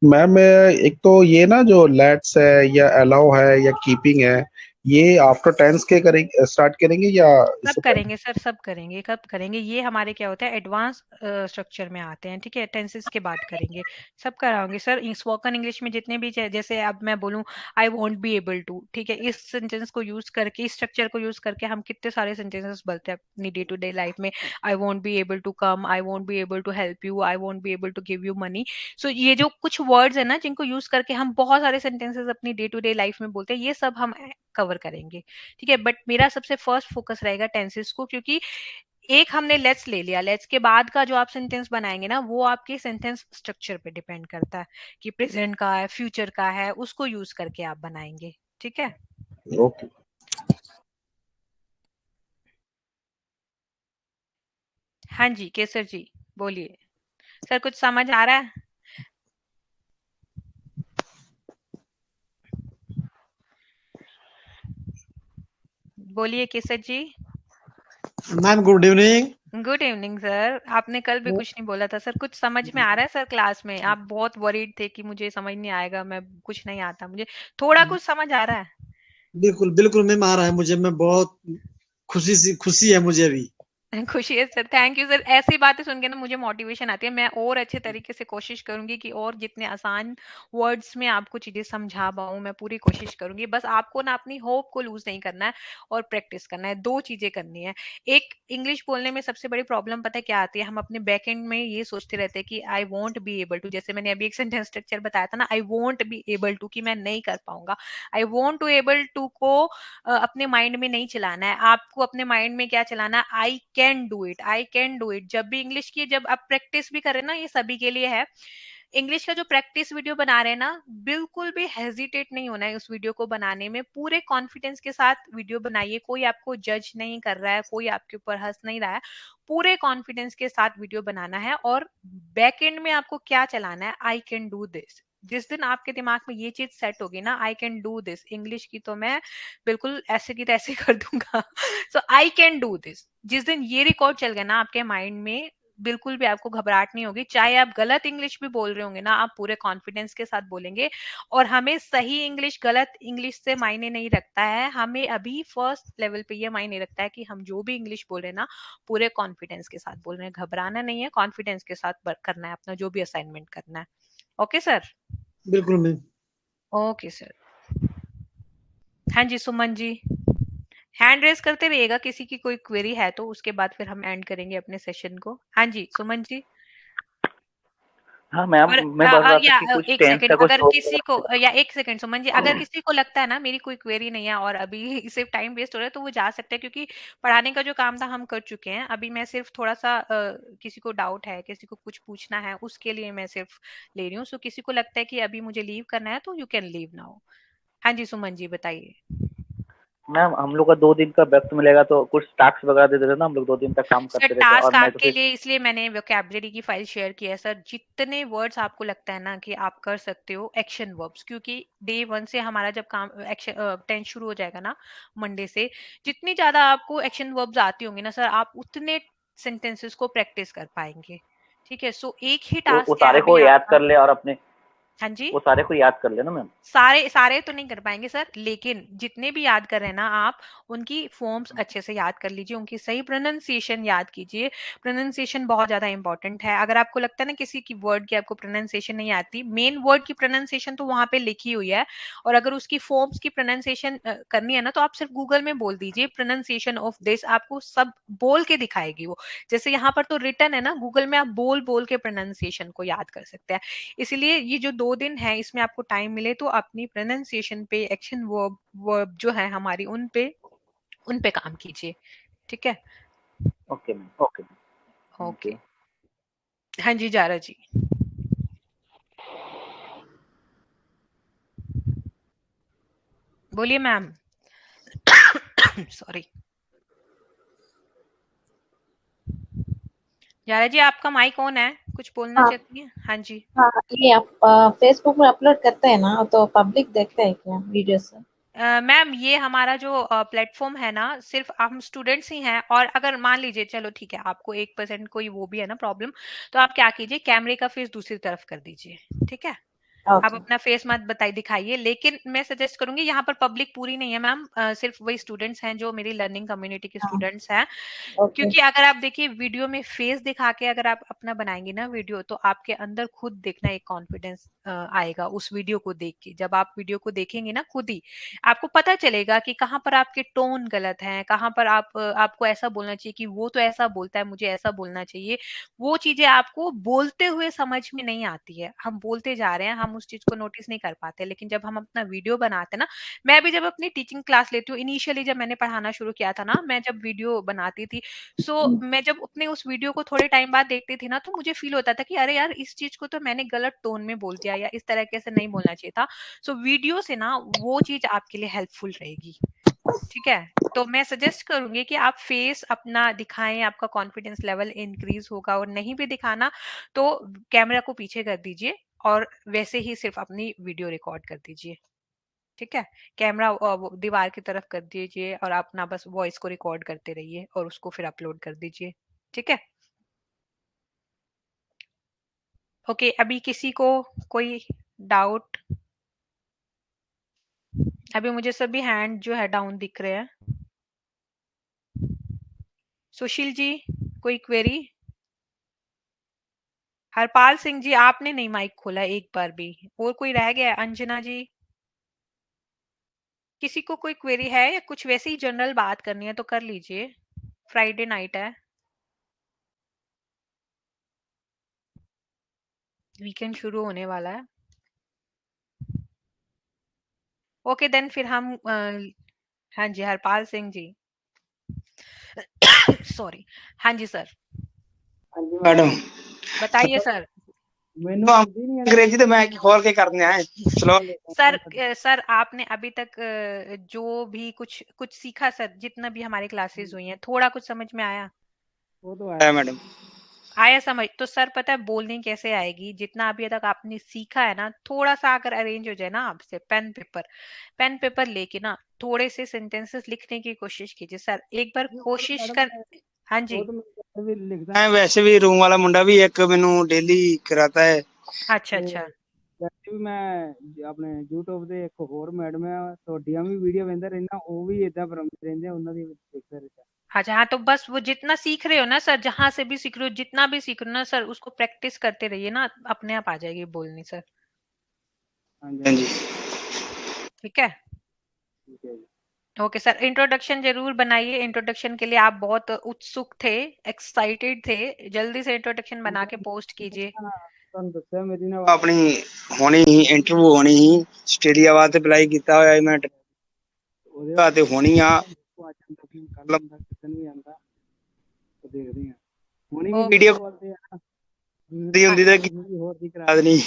मैम, एक तो ये ना जो लेट्स है या अलाउ है या कीपिंग है, ये आफ्टर टेंस के करेंगे, स्टार्ट करेंगे या सब इससे पहले? करेंगे सर, सब करेंगे, कब करेंगे ये हमारे क्या होता है एडवांस स्ट्रक्चर में आते हैं, ठीक है, टेंसेस के बाद करेंगे, सब कराओगे सर। स्पोकन इंग्लिश में जितने भी जैसे अब मैं बोलूं I won't be able to, ठीक है, इस सेंटेंस को यूज करके, इस स्ट्रक्चर को यूज करके हम कितने सारे सेंटेंसेस बोलते हैं अपनी डे टू डे लाइफ में। I won't be able to come, I won't be able to help you, I won't be able to give you money. So ये जो कुछ वर्ड्स है ना जिनको यूज करके हम बहुत सारे सेंटेंसेस अपनी डे टू डे लाइफ में बोलते हैं, ये सब हम कवर करेंगे, ठीक है। बट मेरा सबसे फर्स्ट फोकस रहेगा टेंसेस को, क्योंकि एक हमने लेट्स ले लिया, लेट्स के बाद का जो आप सेंटेंस बनाएंगे ना वो आपके सेंटेंस स्ट्रक्चर पे डिपेंड करता है कि प्रेजेंट का है, फ्यूचर का है, उसको यूज करके आप बनाएंगे, ठीक है। ओके। हाँ जी केसर जी, बोलिए। सर कुछ समझ आ रहा है? बोलिए Kesar ji. Ma'am good evening. Good evening sir, आपने कल भी कुछ नहीं बोला था सर, कुछ समझ में आ रहा है सर? क्लास में आप बहुत वरीड थे कि मुझे समझ नहीं आएगा, मैं कुछ नहीं आता मुझे, थोड़ा कुछ समझ आ रहा है? बिल्कुल बिल्कुल मैम आ रहा है मुझे, मैं बहुत खुशी है मुझे अभी। खुशी है सर, थैंक यू सर। ऐसी बातें सुन के ना मुझे मोटिवेशन आती है, मैं और अच्छे तरीके से कोशिश करूंगी कि और जितने आसान वर्ड्स में आपको चीजें समझा पाऊं, मैं पूरी कोशिश करूंगी। बस आपको ना अपनी होप को लूज नहीं करना है और प्रैक्टिस करना है, दो चीजें करनी है। एक, इंग्लिश बोलने में सबसे बड़ी प्रॉब्लम पता है क्या आती है, हम अपने बैक एंड में ये सोचते रहते हैं कि I won't be able to, जैसे मैंने अभी एक सेंटेंस स्ट्रक्चर बताया था ना, I won't be able to, कि मैं नहीं कर पाऊंगा। I want to able to को अपने माइंड में नहीं चलाना है, आपको अपने माइंड में क्या चलाना है, I can do it, I can do it. जब भी इंग्लिश की जब आप प्रैक्टिस भी कर रहे हैं ना, ये सभी के लिए है, इंग्लिश का जो प्रैक्टिस वीडियो बना रहे हैं ना, बिल्कुल भी हेजिटेट नहीं होना है उस वीडियो को बनाने में, पूरे कॉन्फिडेंस के साथ वीडियो बनाइए, कोई आपको जज नहीं कर रहा है, कोई आपके ऊपर हंस नहीं रहा है, पूरे कॉन्फिडेंस के साथ वीडियो बनाना है। और बैक एंड में आपको क्या चलाना है, आई कैन डू दिस। जिस दिन आपके दिमाग में ये चीज सेट होगी ना, I can do this, English की तो मैं बिल्कुल ऐसे की तैसे कर दूंगा। सो आई कैन डू दिस, जिस दिन ये रिकॉर्ड चल गया ना आपके माइंड में, बिल्कुल भी आपको घबराहट नहीं होगी, चाहे आप गलत इंग्लिश भी बोल रहे होंगे ना, आप पूरे कॉन्फिडेंस के साथ बोलेंगे। और हमें सही इंग्लिश गलत इंग्लिश से मायने नहीं रखता है, हमें अभी फर्स्ट लेवल पे ये मायने रखता है कि हम जो भी इंग्लिश बोल रहे हैं ना, पूरे कॉन्फिडेंस के साथ बोल रहे हैं, घबराना नहीं है, कॉन्फिडेंस के साथ करना है अपना जो भी असाइनमेंट करना है। Okay sir? बिल्कुल मैम। Okay sir. हाँ जी सुमन जी, हैंड रेस करते रहिएगा, किसी की कोई क्वेरी है तो, उसके बाद फिर हम एंड करेंगे अपने सेशन को। हाँ जी सुमन जी। हाँ मैम, और मैं बोल रहा था या कि कुछ एक टेंस सेकंड, का कुछ अगर शौक किसी को, या एक सेकंड सुमन जी, अगर किसी को लगता है ना मेरी कोई क्वेरी नहीं है और अभी सिर्फ टाइम वेस्ट हो रहा है, तो वो जा सकता है, क्योंकि पढ़ाने का जो काम था हम कर चुके हैं, अभी मैं सिर्फ थोड़ा सा किसी को डाउट है, किसी को कुछ पूछना है, उसके लिए मैं सिर्फ ले रही हूँ। सो किसी को लगता है कि अभी मुझे लीव करना है तो यू कैन लीव नाउ। हाँ जी सुमन जी बताइए। मैम, हम लोग का 2 दिन का वक्त मिलेगा तो कुछ टास्क वगैरह दे देते ना, हम लोग 2 दिन तक काम सर करते रहते और टास्क मैं तो आपके फिर लिए इसलिए मैंने वोकैबुलरी की फाइल शेयर की है सर, जितने वर्ड्स आपको लगता है ना कि आप कर सकते हो एक्शन वर्ब्स, क्योंकि डे 1 से हमारा जब काम एक्शन टेंस शुरू हो जाएगा ना मंडे से, जितनी ज्यादा आपको एक्शन वर्ब्स आती होंगी ना सर, आप उतने सेंटेंसेस को प्रैक्टिस कर पाएंगे, ठीक है। सो एक ही वो टास्क है सारे अभी को याद आपका। कर ले और अपने हाँ जी। वो सारे को याद कर लेना मैम। सारे सारे तो नहीं कर पाएंगे सर, लेकिन जितने भी याद कर रहे हैं ना आप, उनकी फॉर्म्स अच्छे से याद कर लीजिए, उनकी सही प्रोनाउंसिएशन याद कीजिए। प्रोनाउंसिएशन बहुत ज्यादा इंपॉर्टेंट है। अगर आपको लगता है ना किसी की वर्ड की आपको प्रोनाउंसिएशन नहीं आती, मेन वर्ड की प्रोनाउंसिएशन तो वहां पे लिखी हुई है, और अगर उसकी फॉर्म्स की प्रोनाउंसिएशन करनी है ना, तो आप सिर्फ गूगल में बोल दीजिए प्रोनाउंसिएशन ऑफ दिस, आपको सब बोल के दिखाएगी वो। जैसे यहाँ पर तो रिटन है ना, गूगल में आप बोल बोल के प्रोनाउंसिएशन को याद कर सकते हैं। इसलिए ये जो 2 दिन है, इसमें आपको टाइम मिले तो अपनी प्रोनाउंसिएशन पे, एक्शन वर्ब वर्ब जो है हमारी, उन पे काम कीजिए, ठीक है। Okay ma'am, okay ma'am, thank okay. You. हाँ जी जारा जी, बोलिए मैम। सॉरी। यारा जी आपका माइक ऑन है, कुछ बोलना हाँ चाहती हैं? हाँ जी। हाँ, ये आप फेसबुक में अपलोड करते हैं ना, तो पब्लिक देखते हैं क्या वीडियो से? मैम ये हमारा जो प्लेटफॉर्म है ना, सिर्फ हम स्टूडेंट्स ही हैं, और अगर मान लीजिए चलो ठीक है आपको 1% कोई वो भी है ना प्रॉब्लम, तो आप क्या कीजिए, कैमरे का फेस दूसरी तरफ कर दीजिए, ठीक है? आप ओके। अपना फेस मत बताइए, दिखाइए, लेकिन मैं सजेस्ट करूंगी, यहाँ पर पब्लिक पूरी नहीं है मैम, सिर्फ वही स्टूडेंट्स हैं जो मेरी लर्निंग कम्युनिटी के हाँ। स्टूडेंट्स हैं। ओके। क्योंकि अगर आप देखिए वीडियो में फेस दिखा के अगर आप अपना बनाएंगे ना वीडियो, तो आपके अंदर खुद देखना एक कॉन्फिडेंस आएगा उस वीडियो को देख के। जब आप वीडियो को देखेंगे ना खुद ही, आपको पता चलेगा कि कहाँ पर आपके टोन गलत हैं, कहाँ पर आपको ऐसा बोलना चाहिए कि वो तो ऐसा बोलता है, मुझे ऐसा बोलना चाहिए। वो चीजें आपको बोलते हुए समझ में नहीं आती है, हम बोलते जा रहे हैं, हम उस चीज को नोटिस नहीं कर पाते। लेकिन जब हम अपना वीडियो बनाते हैं ना, मैं भी जब अपनी टीचिंग क्लास लेती हूँ, इनिशियली जब मैंने पढ़ाना शुरू किया था ना, मैं जब वीडियो बनाती थी, मैं जब अपने उस वीडियो को थोड़े टाइम बाद देखती थी ना, तो मुझे फील होता था कि अरे यार इस चीज को तो मैंने गलत टोन में बोल दिया, या इस तरीके से नहीं बोलना चाहिए था। वीडियो से ना वो चीज आपके लिए हेल्पफुल रहेगी, ठीक है? तो मैं सजेस्ट करूंगी कि आप फेस अपना दिखाएं, आपका कॉन्फिडेंस लेवल इंक्रीज होगा। और नहीं भी दिखाना तो कैमरा को पीछे कर दीजिए, और वैसे ही सिर्फ अपनी वीडियो रिकॉर्ड कर दीजिए, ठीक है? कैमरा दीवार की तरफ कर दीजिए, और अपना बस वॉइस को रिकॉर्ड करते रहिए, और उसको फिर अपलोड कर दीजिए, ठीक है? ओके, अभी किसी को कोई डाउट? अभी मुझे सभी हैंड जो है डाउन दिख रहे हैं। सुशील जी, कोई क्वेरी? हरपाल सिंह जी, आपने नहीं माइक खोला एक बार भी। और कोई रह गया है? अंजना जी, किसी को कोई क्वेरी है, या कुछ वैसे ही जनरल बात करनी है तो कर लीजिए, फ्राइडे नाइट है, वीकेंड शुरू होने वाला है। ओके देन फिर हम हाँ जी, हरपाल सिंह जी। सॉरी। हाँ जी सर, हाँ जी मैडम। बताइए सर। मैनू आती नहीं अंग्रेजी तो मैं खोल के करने आए स्लो। सर आपने अभी तक जो भी कुछ कुछ सीखा सर, जितना भी हमारी क्लासेस हुई हैं, थोड़ा कुछ समझ में आया? वो तो आया मैडम। आया समझ? तो सर पता है बोलनी कैसे आएगी, जितना अभी तक आपने सीखा है ना, थोड़ा सा अगर अरेंज हो जाए ना आपसे, पेन पेपर लेके ना थोड़े से सेंटेंसेस लिखने की कोशिश कीजिए सर, एक बार वो तो कोशिश मैडम कर। हाँ वो जी। तो मैं वैसे भी लिखदा है, वैसे भी रूम वाला मुंडा भी एक मैनू डेली कराता है। अच्छा ਤੇ अच्छा। ਵੈਸੇ ਵੀ ਮੈਂ ਆਪਣੇ YouTube ਤੇ ਇੱਕ ਹੋਰ ਮੈਡਮ ਆ ਤੁਹਾਡੀਆਂ ਵੀ ਵੀਡੀਓ ਵੇਖਦਾ ਰਹਿੰਦਾ, ਉਹ ਵੀ ਇਦਾਂ ਬਣਾਉਂਦੇ ਰਹਿੰਦੇ, ਉਹਨਾਂ ਦੀ ਦੇਖਦਾ ਰਹਿੰਦਾ। अच्छा हाँ, तो बस वो जितना सीख रहे हो ना सर, जहां से भी सीख रहे हो, जितना भी सीख रहे हो ना सर, उसको प्रैक्टिस करते रहिए ना, अपने आप आ जाएगी बोलनी सर। ਹਾਂਜੀ ਹਾਂਜੀ ठीक है? ਠੀਕ ਹੈ ਜੀ। ओके सर, इंट्रोडक्शन जरूर बनाइए। इंट्रोडक्शन के लिए आप बहुत उत्सुक थे, एक्साइटेड थे, जल्दी से इंट्रोडक्शन बना के पोस्ट कीजिए। ਤੁਹਾਨੂੰ ਦੱਸਿਆ ਮੇਰੀ ਨਾ ਆਪਣੀ ਹੋਣੀ ਹੀ ਇੰਟਰਵਿਊ ਹੋਣੀ ਹੀ ਆਸਟ੍ਰੇਲੀਆ ਵਾਸਤੇ ਅਪਲਾਈ ਕੀਤਾ ਹੋਇਆ ਸੀ ਮੈਂ, ਉਹਦੇ ਵਾਸਤੇ ਹੋਣੀ ਆ। ਅੱਜ ਅੰਦਰ ਕੱਲ ਅੰਦਰ ਕਿਤਨ ਵੀ ਆਂਦਾ ਤੇ ਦੇਖਦੇ ਆ। ਹੋਣੀ ਵੀ ओके। ਵੀਡੀਓ ਕਾਲ ਤੇ ਆ, ਦੂਸਰੀ हाँ। ਹੁੰਦੀ ਤਾਂ ਕਿਸੇ ਦੀ ਹੋਰ ਦੀ ਕਰਾ ਦੇਣੀ।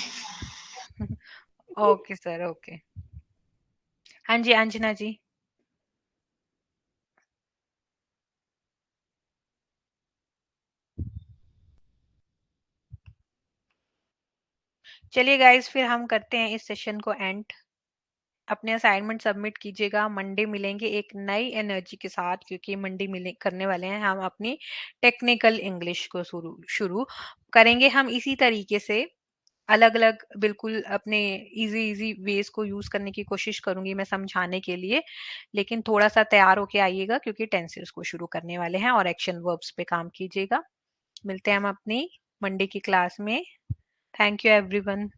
Okay sir, okay. हाँ जी अंजना जी। चलिए गाइस, फिर हम करते हैं इस सेशन को एंड। अपने असाइनमेंट सबमिट कीजिएगा, मंडे मिलेंगे एक नई एनर्जी के साथ, क्योंकि मंडे मिले करने वाले हैं हम अपनी टेक्निकल इंग्लिश को शुरू शुरू करेंगे हम इसी तरीके से, अलग अलग बिल्कुल अपने इजी इजी वेज को यूज करने की कोशिश करूंगी मैं समझाने के लिए। लेकिन थोड़ा सा तैयार होके आइएगा, क्योंकि टेंसेस को शुरू करने वाले हैं, और एक्शन वर्ब्स पे काम कीजिएगा। मिलते हैं हम अपनी मंडे की क्लास में। Thank you everyone.